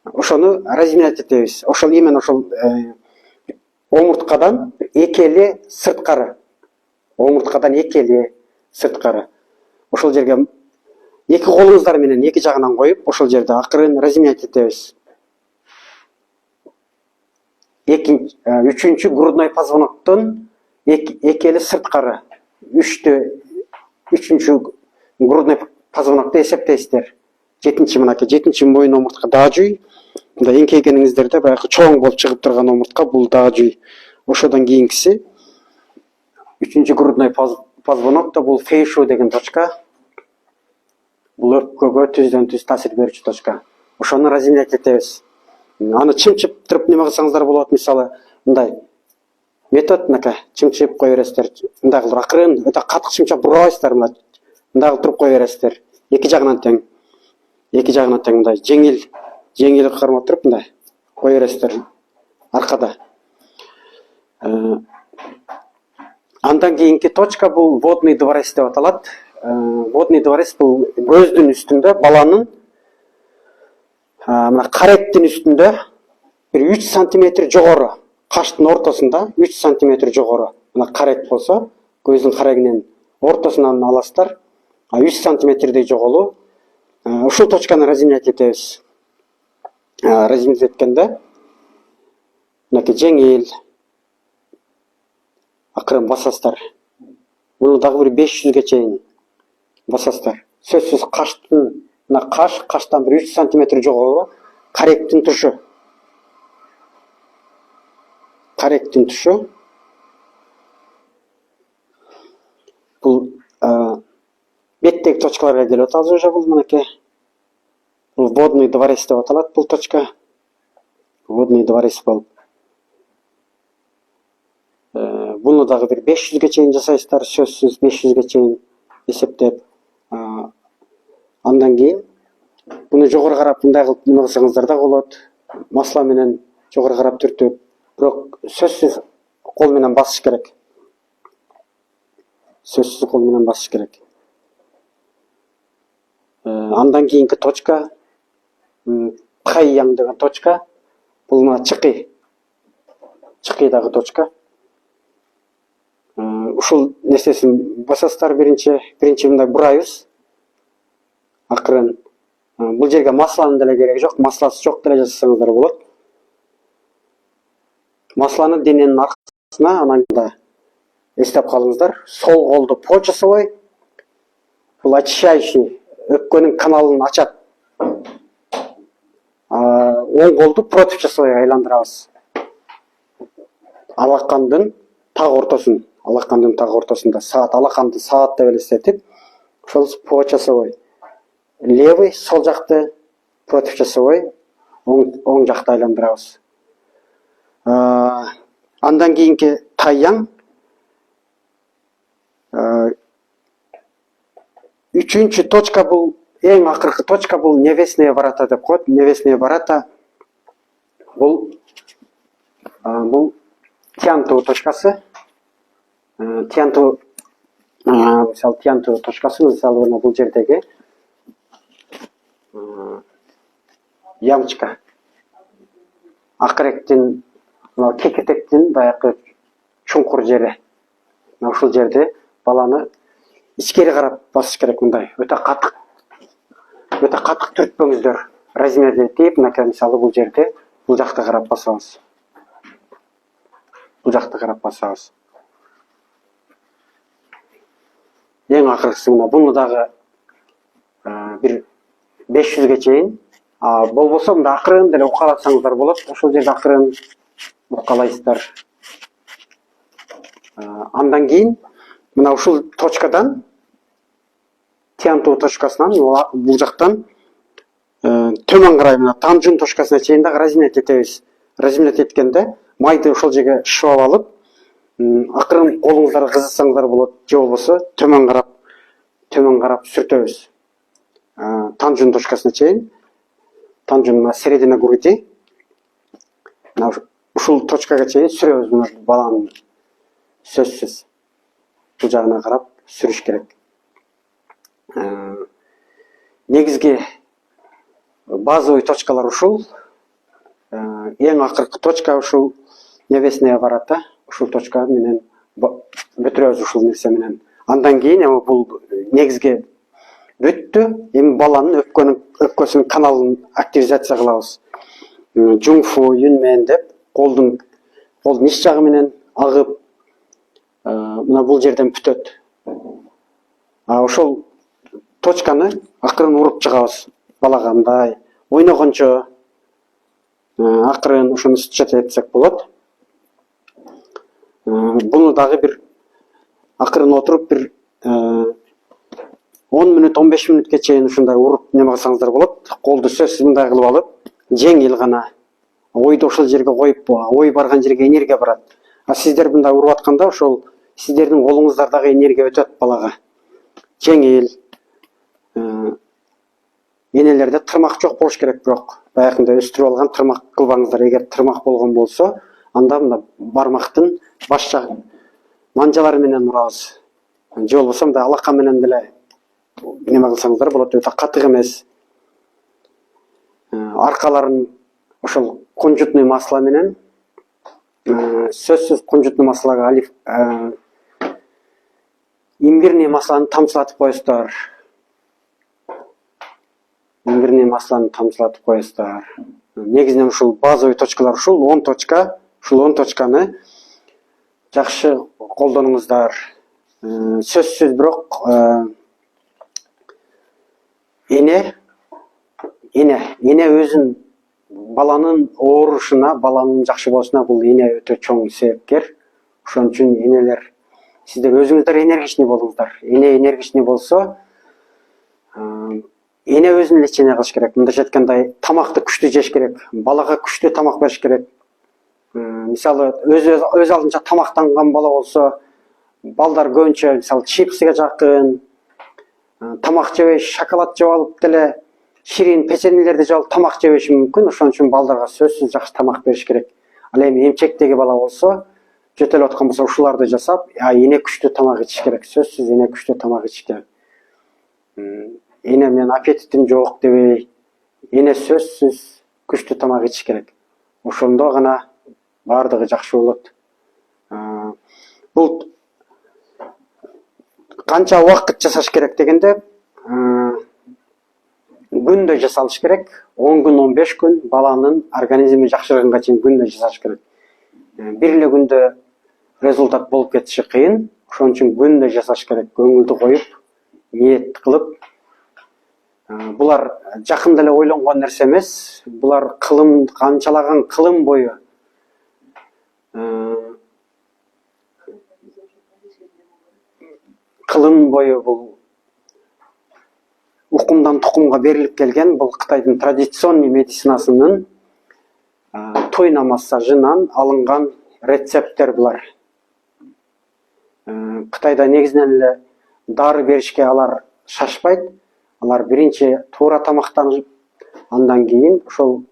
Ошону разминать этебиз. Ошол именно ошол омурткадан экели сырткары. Омурткадан экели сырткары. Ошол жерге эки колуңуздар менен эки жагынан коюп, ошол жерде акырын разминать этебиз. 3-чү грудной позвоноктон экели сырткары. 3-чү грудной позвонокты эсептейсиздер. 7-чи мынакей 7-чи моюн омуртка даажуй. Мындай эңкейгениңиздерде баягы чоң болуп чыгып турган омуртка бул даажуй. Ошодон кийинкиси 3-чү грудной позвонокто бул фейшу деген точка. Бул өпкөгө түздөн түз таасир берүүчү точка. Ошону разминать этебиз. Аны чымчыптырып неме кылсаңыздар болот, мисалы мындай метод мынакей чымчып кое бересиздер. Мындай кылып акырын, өтө катык чымчап бурабайсыздар, мындай туруп кое бересиздер. Эки жагынан тең. Эки жагынан тең мындай жеңил кармап туруп мындай кое бересиздер аркада. Андан кийинки точка бул водный дворец деп аталат. Водный дворец бул көздүн үстүндө баланын мына кареттин үстүндө бир 3 сантиметр жогору, каштын ортосунда 3 сантиметр жогору. Мына карет болсо, көздүн карегинин ортосунан аласыздар. 3 сантиметрдей жогору. Ушул точканы разминать этебиз. Разминать эткенде мынакей жеңил акырын басасыздар. Муну дагы бир 500ге чейин басасыздар. Сөзсүз каштын, мына каштан бир 3 сантиметр жогору каректин тушу. Каректин тушу. Бул беттеги точкаларга келип атабыз уже бул мынакей. Бул водный дворец деп аталат бул точка. Водный дворец бул. Буну Буну дагы бир 500ге чейин жасайсыздар, сөзсүз 500ге чейин эсептеп. Андан кийин буну жогору карап мындай кылып неме кылсаңыздар да болот. Масла менен жогору карап түртүп, бирок сөзсүз кол менен басыш керек. Сөзсүз кол менен басыш керек. Андан кийинки точка Тайяң деген точка. Бул мына чыкыйдагы точка. Ушул нерсесин басасыздар биринчи мындай бурайбыз. Акырын. Бул жерге масланын деле кереги жок, масласы жок деле жасасаңыздар болот. Масланы дененин аркасына, анан да эстеп калыңыздар. Сол колду по часовой, бул очищающий, өпкөнүн каналын ачат. Оң колду против часовой айландырабыз. Алакандын так ортосунда саат, алаканды саат деп элестетип, ошол по часовой. Левый, сол жакты против часовой, оң жакты айландырабыз. Андан кийинки Тайяң. Үчүнчү точка бул, эң акыркы точка бул Небесная врата деп коет. Небесная врата бул Тянту точкасы. Тянту точкасы мисалы бул жердеги ямочка. Акыректин, кекетектин баягы чуңкур жери. Ушул жерде баланы ичкери карап басыш керек мындай. Өтө катык түртпөңүздөр. Размерде тип, мисалы бул жерде бул жакта карап басабыз. Эң акыркысы мына буну дагы бир 500ге чейин, болбосо мында акырын деле укаласаңыздар болот. Ошол жерде акырын укалайсыздар. Андан кийин мына ушул точкадан, Тянту точкасынан, бул жактан төмөн карай мына Танжун точкасына чейин дагы разминать этебиз. Разминать эткенде майды ошол жерге шыбап алып, акырын колуңуздарды кызытсаңыздар болот, же болбосо төмөн карап сүртөбүз. Танжун точкасына чейин. Танжун середина груди. Ушул точкага чейин сүрөбүз баланын. Сөзсүз. Бул жагына карап сүрүш керек. Негизги базовый точкалар ушул. Эң акыркы точка ушул Небесная врата. Ушул точка менен бүтүрөбүз ушул нерсе менен. Андан кийин бул негизги бүттү. Эми баланын өпкөсүнүн каналын активизация кылабыз. Жуңфу, юнмен деп колдун ич жагы менен агып мына бул жерден бүтөт. Ошол точканы акырын уруп чыгабыз. Балага мындай ойногончо акырын ошону сүчөт этсек болот. Буну дагы бир акырын отуруп бир 10 мүнөт, 15 мүнөткө чейин ушундай уруп неме кылсаңыздар болот. Колду сөзсүз мындай кылып алып, жеңил гана ойду ошол жерге коюп, ой барган жерге энергия барат. Сиздер мындай уруп атканда ошол сиздердин колуңуздардагы энергия өтөт балага. Жеңил. Энелерде тырмак жок болуш керек, бирок баягында өстүрүп алган тырмак кылбаңыздар. Эгер тырмак болгон болсо, анда мына бармактын баш жагы манжалары менен урабыз. Же болбосо мындай алака менен деле неме кылсаңыздар болот, өтө катык эмес. Аркаларын ошол кунжутный масло менен, сөзсүз кунжутный маслога имбирный масланы тамчылатып коесуздар. Негизинен ушул базовый точкалар ушул 10 точка. Ушул 10 точканы жакшы колдонуңуздар. Сөзсүз бирок эне өзүн баланын оорушуна, баланын жакшы болушуна бул эне өтө чоң себепкер. Ошон үчүн энелер, сиздер өзүңүздөр энергичный болуңуздар. Эне энергичный болсо, эне өзүн лечение кылыш керек. Мындайча айтканда, тамакты күчтүү жеш керек. Балага күчтүү тамак бериш керек. Мисалы өз алдынча тамактанган бала болсо, балдар көбүнчө мисалы чипсиге жакын, тамак жебей шоколад жеп алып деле ширин печеньелерди жеп алып тамак жебеши мүмкүн. Ошон үчүн балдарга сөзсүз жакшы тамак бериш керек. Ал эми эмчектеги бала болсо, жөтөлүп аткан болсо ушуларды жасап, эне күчтүү тамак ичиш керек. Сөзсүз эне күчтүү тамак ичиш керек. Эне мен аппетитим жок дебей, эне сөзсүз күчтүү тамак ичиш керек. Ошондо гана бардыгы жакшы болот. Бул канча убакыт жасаш керек дегенде, күндө жасалыш керек. 10 күн, 15 күн баланын организми жакшырганга чейин күндө жасаш керек. Бир эле күндө результат болуп кетиши кыйын. Ошон үчүн күндө жасаш керек. Көңүлдү коюп, ниет кылып. Булар жакында эле ойлонгон нерсе эмес. Булар кылым, канчалаган кылым бою бул укумдан тукумга берилип келген. Бул Кытайдын традиционный медицинасынын туйна массажынан алынган рецепттер булар. Кытайда негизинен эле дары беришке алар шашпайт. Алар биринчи туура тамактанып, андан кийин ошол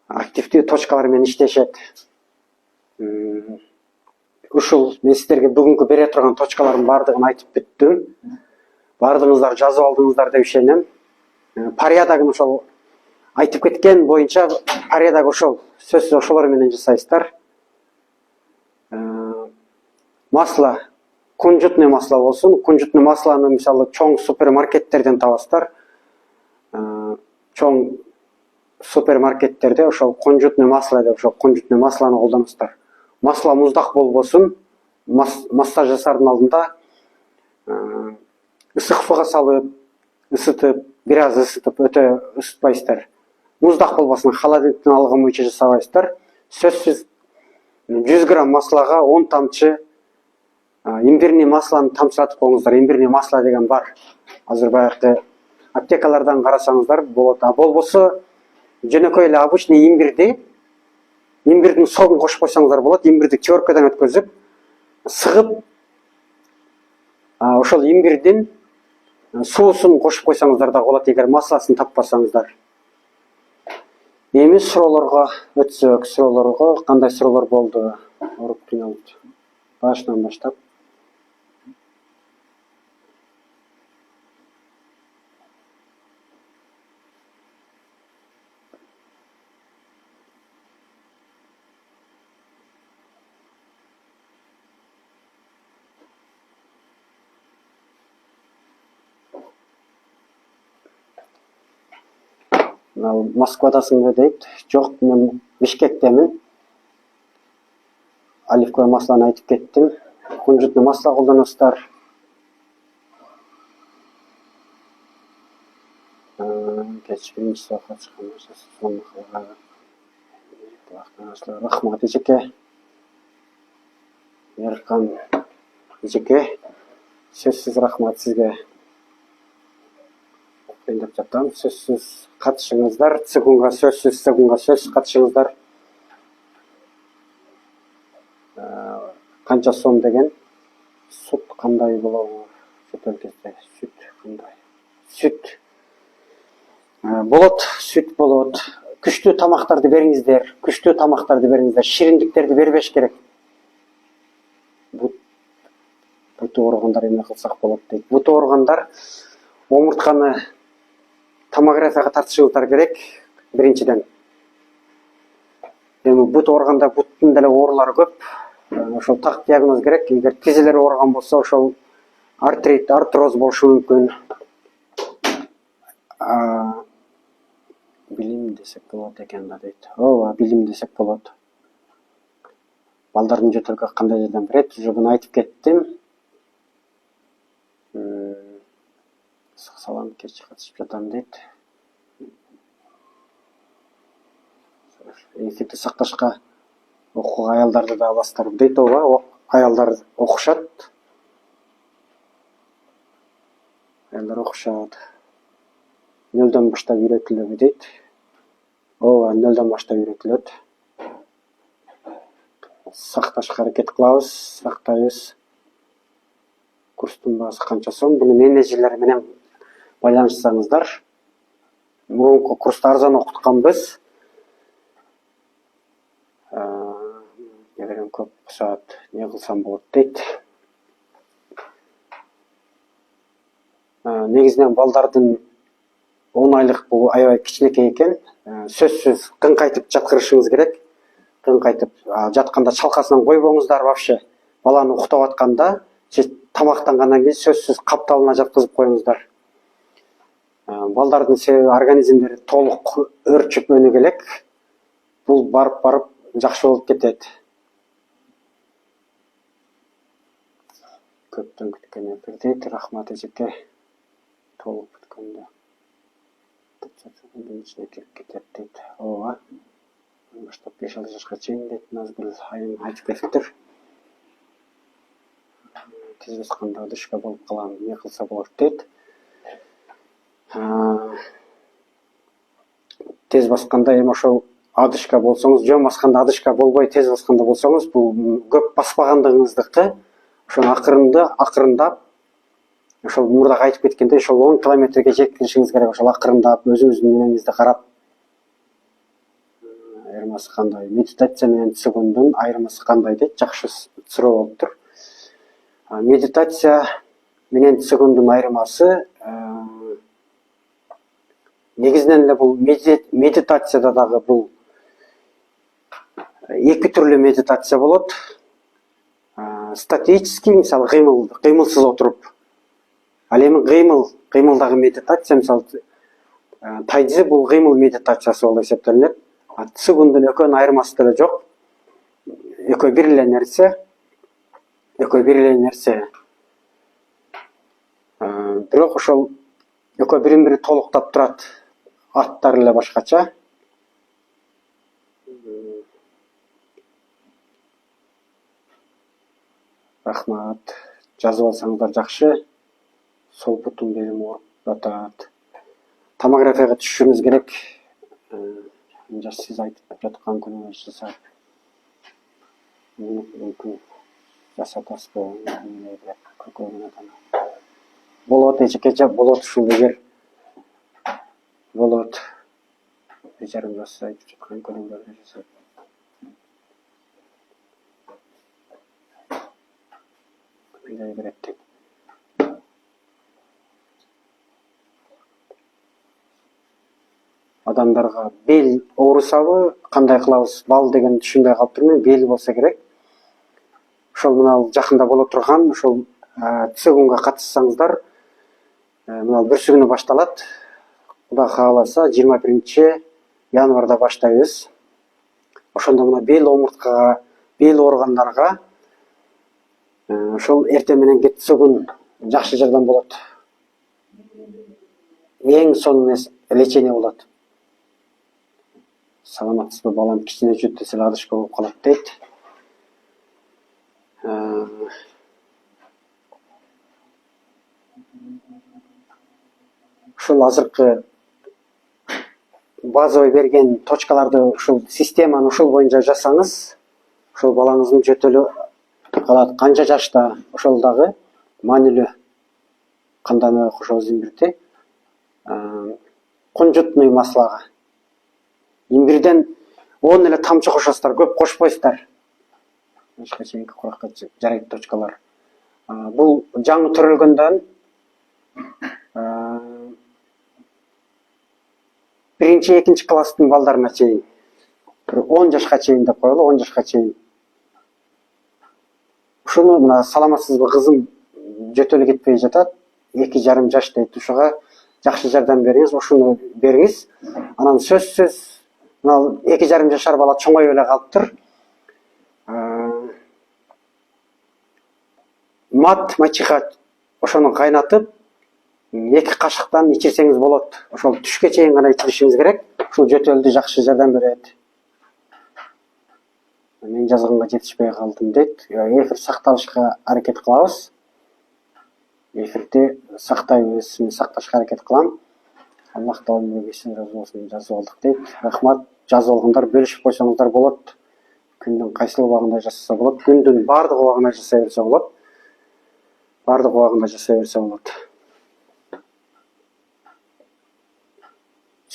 активдүү точкалар менен иштешет. Ушул мен сиздерге бүгүнкү бере турган точкалардын бардыгын айтып бүттүм. Бардыгыңыздар жазып алдыңыздар деп ишенем. Порядогун ошол айтып кеткен боюнча порядок ошол. Сөзсүз ошолор менен жасайсыздар. Масло, кунжутный масло болсун. Кунжутный маслону мисалы чоң супермаркеттерден табасыздар. Чоң супермаркеттерде ошол кунжутный масло деп ошол кунжутный маслону колдоносуздар. Масло муздак болбосун. Массаж жасаардын алдында ысык сууга салып, ысытып, бир аз ысытып, өтө ысытпайсыздар. Муздак болбосун, холодильниктен алган боюнча жасабайсыздар. Сөзсүз 100 грамм маслога 10 тамчы имбирный маслону тамчылатып коюңуздар. Имбирный масло деген бар. Азыр баягы аптекалардан карасаңыздар болот. Болбосо жөнөкөй эле обычный имбирдин согун кошуп койсоңуздар болот. Имбирди теркадан өткөзүп, сыгып, ошол имбирдин суусун кошуп койсоңуздар да болот, эгер масласын таппасаңыздар. Эми суроолорго өтсөк, суроолорго кандай суроолор болду? Оруп кыйналып. Башынан баштап. Москвадасың дейт. Жок, мен Бишкектемин. Оливковое маслону айтып кеттим. Кунжутный масло колдоносуздар. Биринчи суакка чыккан рахмат эжеке. Эркан эжеке. Сөзсүз рахмат сизге. Деп жатам. Сөзсүз катышыңыздар. Цигунга сөзсүз катышыңыздар. Канча сом деген? Сүт кандай болобу? Сүт өлкөсүндө сүт кандай? Сүт болот, сүт болот. Күчтүү тамактарды бериңиздер. Шириндиктерди бербеш керек. Бут ооругандар эмне кылсак болот дейт. Бут ооругандар омуртканы томографияга тартышыңыздар керек. Биринчиден. Эми бут ооруганда буттун деле оорулары көп. Ошол так диагноз керек. Эгер тизелер ооруган болсо, ошол артрит, артроз болушу мүмкүн. Билим десек болот экен да дейт. Ооба, билим десек болот. Балдардын жөтөлгө кандай жардам берет? Уже буну айтып кеттим. Салам, кеч катышып жатам дейт. Эфирди сакташка окууга аялдарды да аласыздар дейт. Ооба, аялдар окушат. Аялдар окушат. Нөлдөн баштап үйрөтүлөбү дейт. Ооба, нөлдөн баштап үйрөтүлөт. сакташка аракет кылабыз, сактайбыз. Курстун баасы канча сом? Буну менеджерлер менен байланышсаңыздар. Мурунку курста арзан окутканбыз. Неберем көп саат не кылсам болот дейт. Негизинен балдардын 10 айлык бул аябай кичинекей экен. Сөзсүз кыңкайтып жаткырышыңыз керек. Кыңкайтып жатканда чалкасынан койбоңуздар вообще. Баланы уктап атканда же тамактангандан кийин сөзсүз капталына жаткызып коюңуздар. Балдардын себеби организмдери толук өрчүп өнүгө элек. Бул барып жакшы болуп кетет. Көптөн күткөн эфирдейт. Рахмат эжеке. Толук бүткөндө. Bunun içine kirip кетет. Ооба. Баштап 5-6 жашка чейин дейт. Назгүл айым айтып кетиптир. Тез басканда одышка болуп калам, не кылса болот дейт. Тез басканда эми ошол адышка болсоңуз, жөн басканда адышка болбой тез басканда болсоңуз, бул көп баспагандыгыңыздыкы. Ошону акырындап ошол мурдагы айтып кеткендей, ошол 10 километрге жеткиришиңиз керек. Ошол акырындап өзүңүздүн немеңизди карап. Айырмасы кандай? Медитация менен цигундун айырмасы кандай дейт? Жакшы суроо болуптур. Медитация менен цигундун айырмасы негизинен эле бул медитацияда дагы бул эки түрлүү медитация болот. Статический, мисалы кыймылсыз отуруп. Ал эми кыймылдагы медитация, мисалы тайцзи бул кыймыл медитациясы болуп эсептелинет. Цигундун экөөнүн айырмасы деле жок. Экөө бир эле нерсе. Бирок ошол экөө бирин-бири толуктап турат. Аттары эле башкача. Рахмат. Жазып алсаңыздар жакшы. Сол бутун белим ооруп жатат. Томографияга түшүшүңүз керек. Жаш сиз айтып жаткан күнү жасап. Мүмкүн жасатасызбы? Болот эжекече, болот ушул эгер болот. Жарым жаш айтып жаткан күнүңөрдү жасап. Кандай берет? Адамдарга бел оорусабы, кандай кылабыз? Бал деген түшүнбөй калыптырмын. Бел болсо керек. Ошол мына жакында боло турган, ошол цигунга катышсаңыздар, мына бүрсү күнү башталат. Кудай кааласа 21 январда баштайбыз. Ошондо мына бел омурткага, бел ооругандарга ошол эртең мененки цигун жакшы жардам болот. Эң сонун лечение болот. Саламатсызбы, балам кичине жүйт десе адышка болуп калат дейт. Ушул азыркы базовый берген точкаларды, ушул системаны ушул боюнча жасаңыз, ушул балаңыздын жөтөлү калат. Канча жашта ошол дагы маанилүү. Кандай кошо зимбирди. Кунжутный маслага. Имбирден 10 эле тамчы кошосуздар, көп кошпойсуздар. Башка чейинки куракка жарайт точкалар. Бул жаңы төрөлгөндөн биринчи, экинчи класстын балдарына чейин 10 жашка чейин деп коелу, 10 жашка чейин. Ушуну мына саламатсызбы, кызым жөтөлү кетпей жатат. 2,5 жаш дейт. Ушуга жакшы жардам бериңиз, ушуну бериңиз. Анан сөзсүз мына 2,5 жашар бала чоңоюп эле калыптыр. Мачиха ошону кайнатып, 2 кашыктан ичирсеңиз болот. Ошол түшкө чейин гана ичиришиңиз керек. Ушул жөтөлдү жакшы жардам берет. Мен жазганга жетишпей калдым дейт. Эфир сакталышка аракет кылабыз. Эфирди сактайбыз, мен сакташка аракет кылам. Аллах таала меңгесин жазып алдык дейт. Рахмат. Жазып алгандар бөлүшүп койсоңуздар болот. Күндүн кайсыл убагында жасаса болот? Күндүн бардык убагында жасай берсе болот. Бардык убагында жасай берсе болот.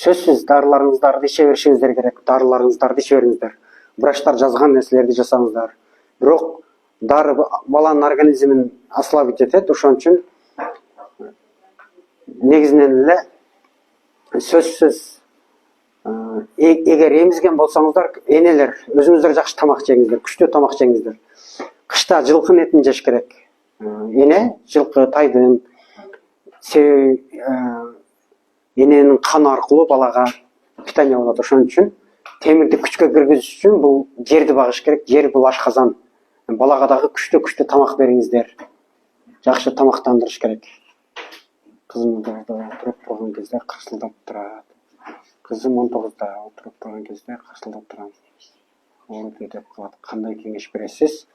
Сөзсүз дарыларыңыздарды иче беришиңиздер керек. Дарыларыңыздарды иче бериңиздер. Врачтар жазган нерселерди жасаңыздар. Бирок дары баланын организмин ослабить этет. Ошон үчүн негизинен эле сөзсүз эгер эмизген болсоңуздар, энелер өзүңүздөр жакшы тамак жеңиздер, күчтүү тамак жеңиздер. Кышта жылкынын этин жеш керек. Эне, жылкы, тайдын эненин каны аркылуу балага питание болот. Ошон үчүн темирди күчкө киргизиш үчүн бул жерди багыш керек. Жер бул ашказан. Балага дагы күчтүү тамак бериңиздер. Жакшы тамактандырыш керек. Кызым отуруп турган кезде каршылдап турат. Кызым 19да отуруп турган кезде каршылдап турам. Ооруп кетип калат. Кандай кеңеш бересиз?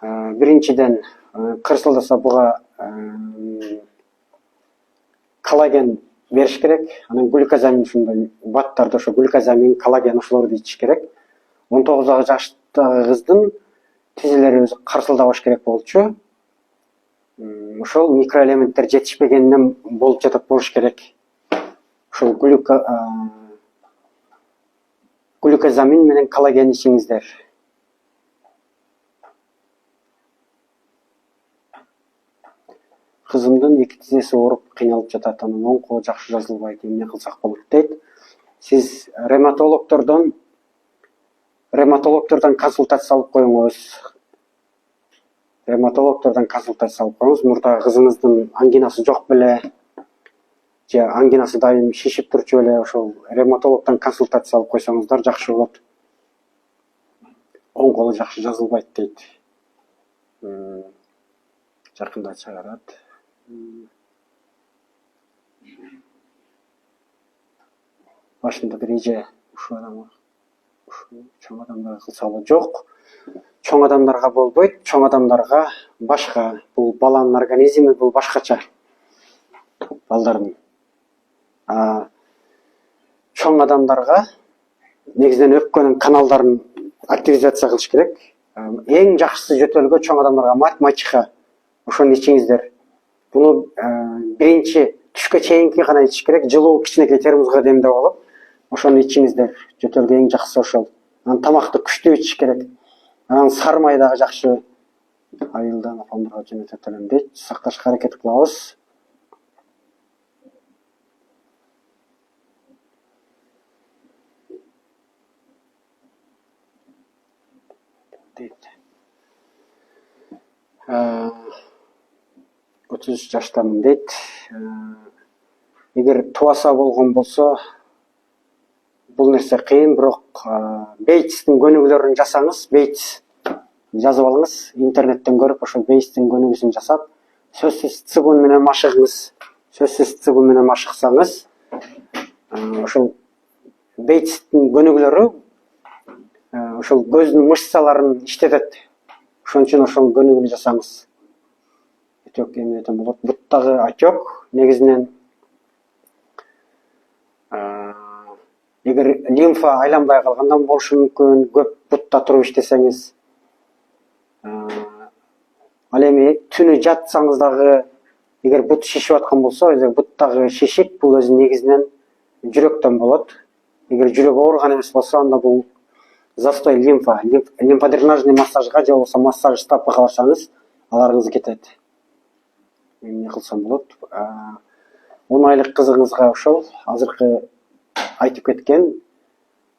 Биринчиден, кырсылдаса буга коллаген бериш керек. Анан глюкозамин ушундай баттарды, ошо глюкозамин, коллаген ошолорду ичиш керек. 19 жаштагы кыздын тизелери өзү карсылдабаш керек болчу. Ошол микроэлементтер жетишпегенден болуп жатат болуш керек. Ошол глюкозамин менен коллаген ичиңиздер. Кызымдын 2 тизеси ооруп кыйналып жатат, анын оң колу жакшы жазылбайт, эмне кылсак болот дейт. Сиз ревматологдордон консультация алып коюңуз. Ревматологдордон консультация алып коюңуз. Мурдагы кызыңыздын ангинасы жок беле? Же ангинасы дайым шишип турчу беле? Ошол ревматологдон консультация алып койсоңуздар жакшы болот. Оң колу жакшы жазылбайт дейт. Жакында чыгарат. Башында бир эже ушул чоң адамдарга кылса болот. Жок. Чоң адамдарга болбойт, чоң адамдарга башка. Бул баланын организми, бул башкача. Балдардын. Чоң адамдарга негизинен өпкөнүн каналдарын активизация кылыш керек. Эң жакшысы жөтөлгө чоң адамдарга мачка. Ошону ичиңиздер. Буну биринчи түшкө чейинки гана ичиш керек. Жылуу кичинекей термозго демдеп алып, ошону ичиңиздер. Жөтөлгө эң жакшысы ошол. Анан тамакты күчтүү ичиш керек. Анан сары май дагы жакшы. Айылдан апамдарга жөнөтөт элем дейт. Сакташка аракет кылабыз. Дейт. 33 жаштамын дейт. Эгер тубаса болгон болсо, бул нерсе кыйын, бирок Бейтстин көнүгүүлөрүн жасаңыз. Бейтс жазып алыңыз, интернеттен көрүп, ошол Бейтстин көнүгүүсүн жасап, сөзсүз цигун менен машыгыңыз. Сөзсүз цигун менен машыксаңыз, ошол Бейтстин көнүгүүлөрү ошол көздүн мышцаларын иштетет. Ошон үчүн ошол көнүгүүнү жасаңыз. Отек эмнеден болот? Буттагы отек негизинен эгер лимфа айланбай калгандан болушу мүмкүн, көп бутта туруп иштесеңиз. Ал эми түнү жатсаңыз дагы, эгер бут шишип аткан болсо, буттагы шишик бул өзү негизинен жүрөктөн болот. Эгер жүрөк ооруган эмес болсо, анда бул застой лимфа. Лимфодренажный массажга же болбосо массаж стапка барсаңыз, аларыңыз кетет. Эмне кылсам болот? 10 айлык кызыңызга ошол азыркы айтып кеткен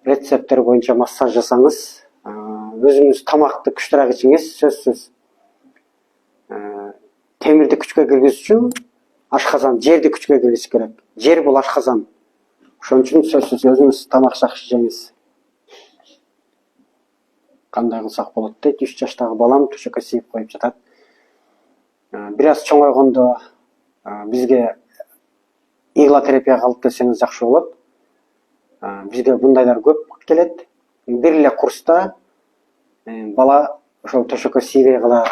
рецепттер боюнча массаж жасаңыз, өзүңүз тамакты күчтүүрөөк ичиңиз, сөзсүз. Темирди күчкө киргизиш үчүн ашказан, жерди күчкө киргизиш керек. Жер бул ашказан. Ошон үчүн сөзсүз өзүңүз тамак жакшы жеңиз. Кандай кылсак болот дейт. 3 жаштагы балам төшөккө сийип коюп жатат. Бир аз чоңойгондо бизге иглотерапияга алып келсеңиз жакшы болот. Бизге бундайлар көп келет. Бир эле курста бала ошол төшөккө тийбей калат.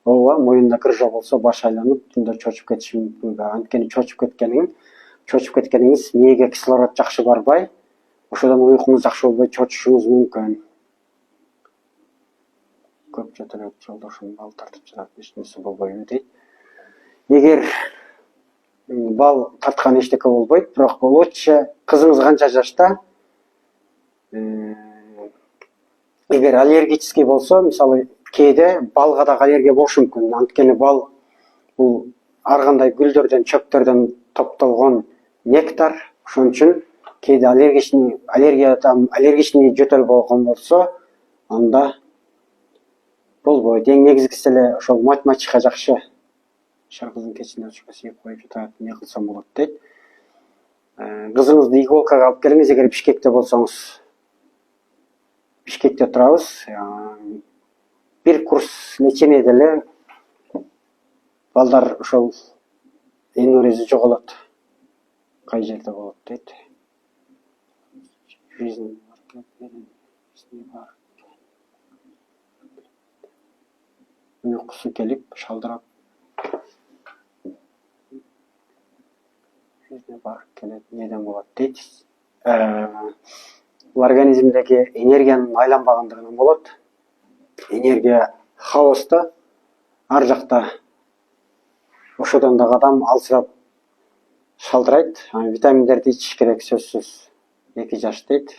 Ооба, моюнда кыржоо болсо баш айланып, түндө чочуп кетиши мүмкүн. Анткени чочуп чочуп кеткениңиз, мээге кислород жакшы барбай, ошодон уйкуңуз жакшы болбой чочушуңуз мүмкүн. Көп жотолот жолдошум бал тартып жатат, эч нерсе болбойбу дейт. Эгер бал тарткан эчтеке болбойт, бирок лучше кызыңыз канча жашта? Эгер аллергический болсо, мисалы, кээде балга да аллергия болушу мүмкүн. Анткени бал бул ар кандай гүлдөрдөн, чөптөрдөн топтолгон нектар. Ошон үчүн кээде аллергичный жөтөл болгон болсо, анда болбойт. Эң негизгиси эле ошол математика жакшы. Шаркыздын кечинде учурга сүйүп коюп жатат, эмне кылсам болот дейт. Кызыңызды иголкага алып келиңиз, эгер Бишкекте болсоңуз. Бишкекте турабыз. Бир курс лечение деле балдар ошол энурези жоголот. Кай жерде болот дейт. Уйкусу келип, шалдырап. Бар келет, неден болот дейт. Бул организмдеги энергиянын айланбагандыгынан болот. Энергия хаоста, ар жакта. Ошодон да адам алсырап шалдырайт. Витаминдерди ичиш керек, сөзсүз. 2 жаш дейт.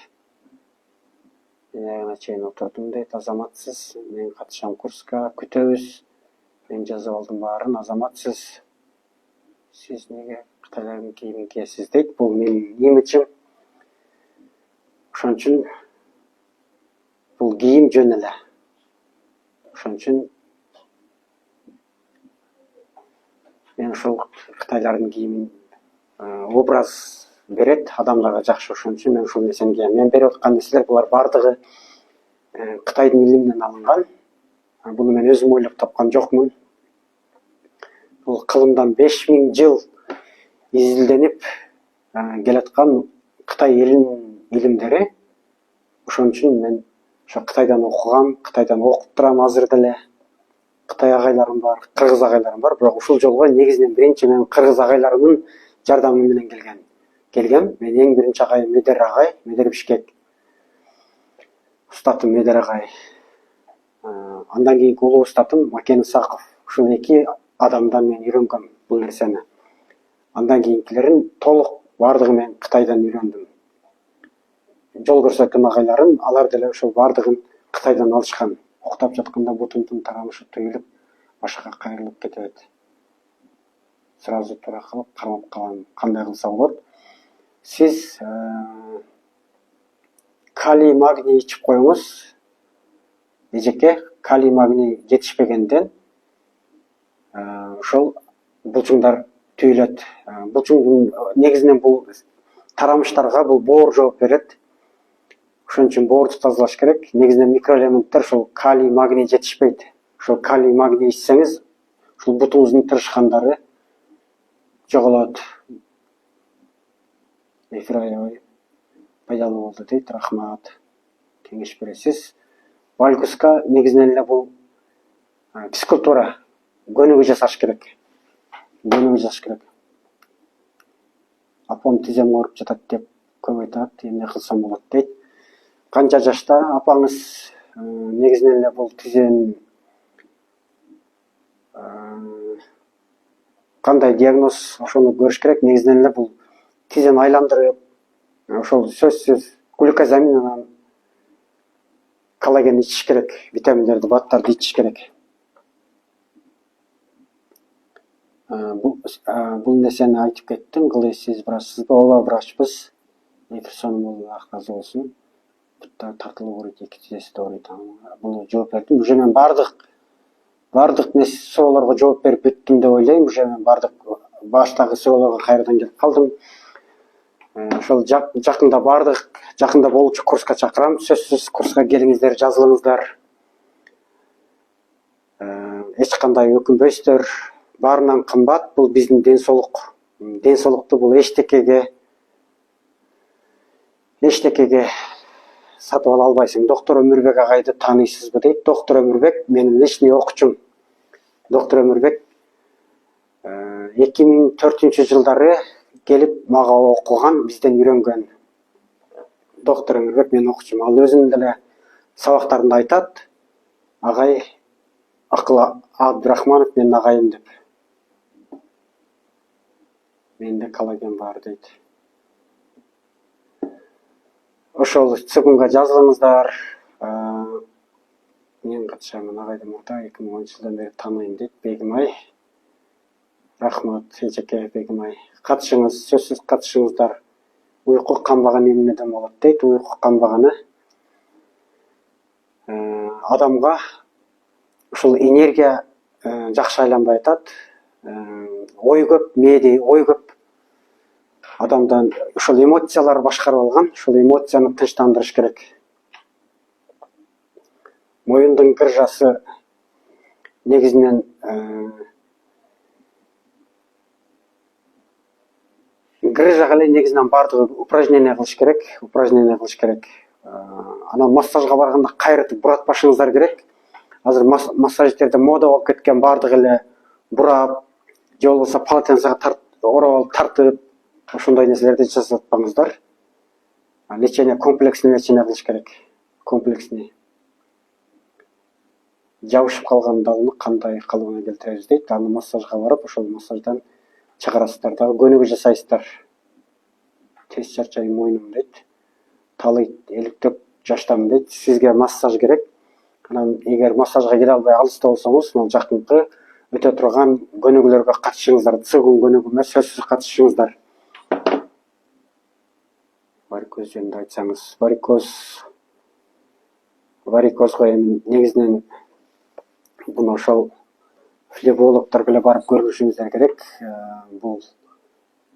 Аяғына чейин отурдум дейт, азаматсыз. Мен катышам курска, күтөбүз. Мен жазып алдым баарын, азаматсыз. Сиз неге Кытайлардын кийимин кийесиз дейт. Бул менин имиджим. Ошон үчүн бул кийим жөн эле. Ошон үчүн мен ошол Кытайлардын кийимин образ берет, адамдарга жакшы. Ошон үчүн мен ушул нерсени кийем. Мен берип аткан нерселер булар бардыгы Кытайдын илиминен алынган. Буну мен өзүм ойлоп тапкан жокмун. Бул кылымдан 5000 жыл изилденип келаткан Кытай элинин илимдери. Ошон үчүн мен ошо Кытайдан окугам, Кытайдан окуп турам азыр деле. Кытай агайларым бар, кыргыз агайларым бар, бирок ушул жолго негизинен биринчи мен кыргыз агайларымдын жардамы менен келгем. Мен эң биринчи агайым Медер агай, Медер Бишкек. Устатым Медер агай. Андан кийинки улуу устатым Макен Исаков. Ушул 2 адамдан мен үйрөнгөм бул нерсени. Андан кийинкилерин толук бардыгы мен Кытайдан үйрөндүм. Жол көрсөткөн агайларым, алар деле ошол бардыгын Кытайдан алышкан. Уктап жатканда бутумдун тарамышы туюлуп, башка кайрылып кетет. Сразу тура калып кармап калам, кандай кылса болот. Сиз калий, магний ичип коюңуз. Эжеке калий, магний жетишпегенден ошол булчуңдар түйүлөт. Булчуңдун негизинен бул тарамыштарга бул боор жооп берет. Ошон үчүн боорду тазалаш керек. Негизинен микроэлементтер ушул калий, магний жетишпейт. Ошол калий, магний ичсеңиз, ушул бутуңуздун тырышкандары жоголот. Эфир аябай пайдалуу болду дейт. Рахмат. Кеңеш бересиз. Валькуска негизинен эле бул физкультура, көнүгүү жасаш керек. Апам тизем ооруп жатат деп көп айтат, эмне кылсам болот дейт. Канча жашта апаңыз? Негизинен эле бул тизен кандай диагноз, ошону көрүш керек. Негизинен эле бул тизен айландырып, ошол сөзсүз глюкозаминанан коллаген ичиш керек, витаминдерди, баттарды ичиш керек. Бул нерсени айтып кеттим. Кылыйсыз, врачсызбы? Ооба, врачпыз. Эфир сонун актазы болсун. Тартылуу көрөт, 2 тизеси ооруйт. Буну жооп бердим. Уже мен бардык нерсе суроолорго жооп берип бүттүм деп ойлойм. Уже мен бардык баштагы суроолорго кайрадан келип калдым. Ошол жакында болчу курска чакырам. Сөзсүз курска келиңиздер, жазылыңыздар. Эч кандай өкүнбөйсүздөр. Баарынан кымбат бул биздин ден соолук. Ден соолукту бул эчтекеге сатып ала албайсың. Доктор Өмүрбек агайды тааныйсызбы дейт. Доктор Өмүрбек менин личный окуучум. Доктор Өмүрбек 2004-жылдары келіп мага окуган, бизден үйрөнгөн доктор Эмирбек мен окучумун. Ал өзүнүн деле сабактарында айтат, агай Акыл Абдрахманов менин агайым деп. Менде коллаген бар дейт. Ошол цигунга жазылыңыздар. Мен катышамын агайды мурда 2010-жылдан бери тааныйм дейт Бегимай. Рахмат эжеке Бегимай. Катышыңыз, сөзсүз катышыңыздар. Уйку канбаган эмнеден болот дейт. Уйку канбаганы адамга ушул энергия жакшы айланбай атат. Ой көп, мээде ой көп. Адамдан ушул эмоциялар башкарып алган, ушул эмоцияны тынчтандырыш керек. Моюндун кыржасы негизинен грыжага эле негизинен бардыгы упражнение кылыш керек. Анан массажга барганда кайрытып буратпашыңыздар керек. Азыр массажистерде мода болуп кеткен, бардыгы эле бурап, же болбосо полотенцеге ороп алып тартып, ошондой нерселерди жасатпаңыздар. Лечение, комплексный лечение кылыш керек. Комплексный. Жабышып калган далны кандай калыбына келтиребиз дейт. Аны массажга барып, ошол массаждан чыгарасыздар дагы көнүгүү жасайсыздар. Тез чарчайм, мойнум дейт. Талыйт, эликтеп жаштамын дейт. Сизге массаж керек. Анан эгер массажга келе албай алыста болсоңуз, мына жакынкы өтө турган көнүгүүлөргө катышыңыздар. Цигун көнүгүүмө сөзсүз катышыңыздар. Варикоз жөнүндө айтсаңыз, варикозго эми негизинен буну ошол флебологдор беле барып көрүшүңүздөр керек. Бул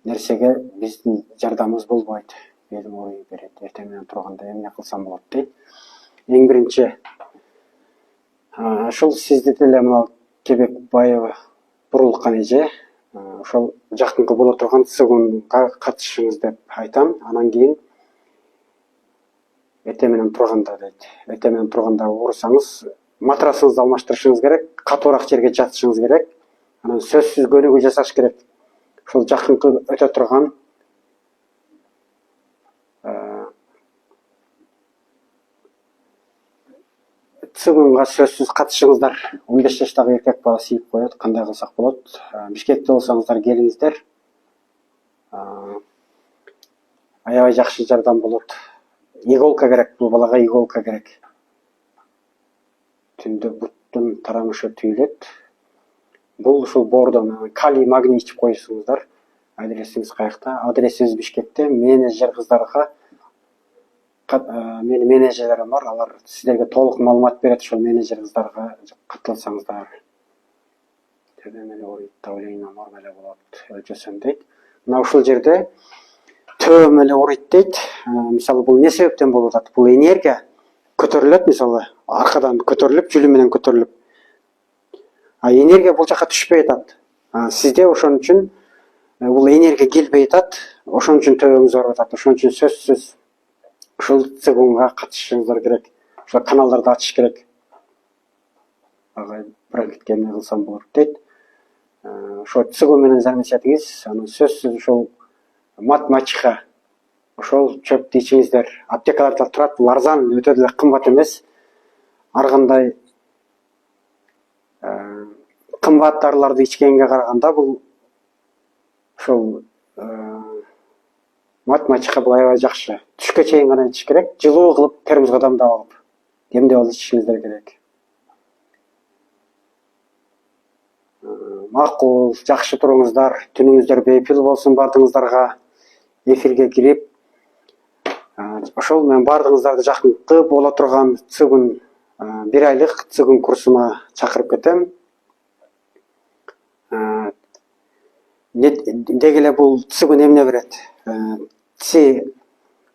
нерсеге биздин жардамыбыз болбойт. Белим ооруй берет, эртең менен турганда эмне кылсам болот дейт. Эң биринчи ошол сизди деле мына Кебекбаева Бурулкан эже ошол жакынкы боло турган цигунга катышыңыз деп айтам. Анан кийин эртең менен турганда дейт. Эртең менен турганда оорусаңыз, матрасыңызды алмаштырышыңыз керек, катуураак жерге жатышыңыз керек. Анан сөзсүз көнүгүү жасаш керек. Ошол жакынкы өтө турган цигунга сөзсүз катышыңыздар. 15 жаштагы эркек бала сийип коет, кандай кылсак болот? Бишкекте болсоңуздар келиңиздер. Аябай жакшы жардам болот. Иголка керек, бул балага иголка керек. Түндө буттун тарамышы түйүлөт. Бул ушул бордон калий, магний ичип коесуңуздар. Адресиңиз каякта? Адресибиз Бишкекте. Менеджер кыздарга менин менеджерлерим бар, алар сиздерге толук маалымат берет. Ошол менеджер кыздарга катталсаңыздар. Төбөм эле ооруйт, давлением норма эле болот, өлчөсөм дейт. Мына ушул жерде төбөм эле ооруйт дейт. Мисалы бул эмне себептен болуп атат? Бул энергия көтөрүлөт, мисалы аркадан көтөрүлүп, жүлү менен көтөрүлүп. Энергия бул жака түшпөй атат. Сизде ошон үчүн бул энергия келбей атат. Ошон үчүн төбөңүз ооруп атат. Ошон үчүн сөзсүз ушул цигунга катышыңыздар керек. Ошол каналдарды ачыш керек. Агай бронхитке эмне кылсам болот дейт. Ошо цигун менен занятиятыңыз, анан сөзсүз ушул матмачка, ошол чөптү ичиңиздер. Аптекаларда турат, бул арзан, өтө деле кымбат эмес. Ар кандай кымбат дарыларды ичкенге караганда бул ошол матмачка бул аябай жакшы. Түшкө чейин гана ичиш керек, жылуу кылып термоско дамдап алып, демдеп алып ичишиңиздер керек. Макул, жакшы туруңуздар, түнүңүздөр бейпил болсун бардыгыңыздарга. Эфирге кирип, ошол менен бардыгыңыздарды жакынкы боло турган цигун 1 айлык цигун курсума чакырып кетем. Деги эле бул цигун эмне берет?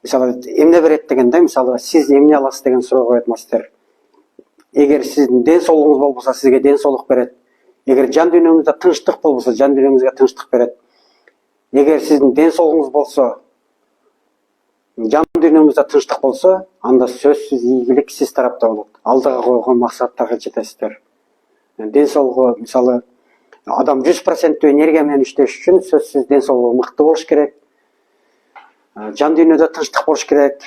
Мисалы эмне берет дегенде, мисалы сиз эмне аласыз деген суроо коет мастер. Эгер сиздин ден соолугуңуз болбосо, сизге ден соолук берет. Эгер жан дүйнөңүздө тынчтык болбосо, жан дүйнөңүзгө тынчтык берет. Эгер сиздин ден соолугуңуз болсо, жан дүйнөңүздө тынчтык болсо, анда сөзсүз ийгилик сиз тарапта болот. Алдыга койгон максаттарга жетесиздер. Ден соолугу мисалы Адам 100% энергия менен иштеш үчүн сөзсүз ден соолугу мыкты болуш керек. Жан дүйнөдө тынчтык болуш керек.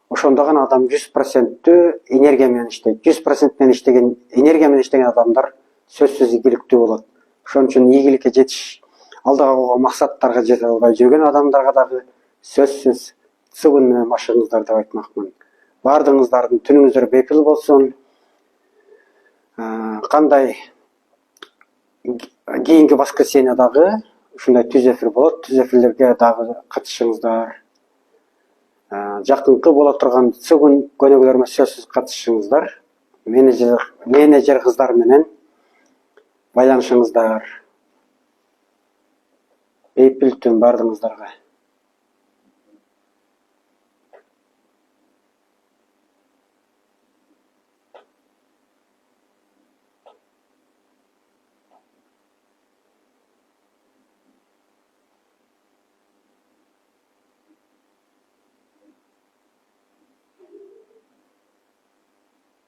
Ошондо гана адам 100% энергия менен иштейт. 100% менен иштеген, энергия менен иштеген адамдар сөзсүз ийгиликтүү болот. Ошон үчүн ийгиликке жетиш, алдыга койгон максаттарга жете албай жүргөн адамдарга дагы сөзсүз цыгын менен машыгыңыздар деп айтмакмын. Бардыгыңыздардын түнүңүздөр бепил болсун. Кандай кийинки воскресеньедагы ушундай түз эфир болот. Түз эфирлерге дагы катышыңыздар. Жакынкы боло турган цыгын көнөгөлөрүмө сөзсүз катышыңыздар. Менеджер кыздар менен байланышыңыздар. Бейпил түн бардыгыңыздарга.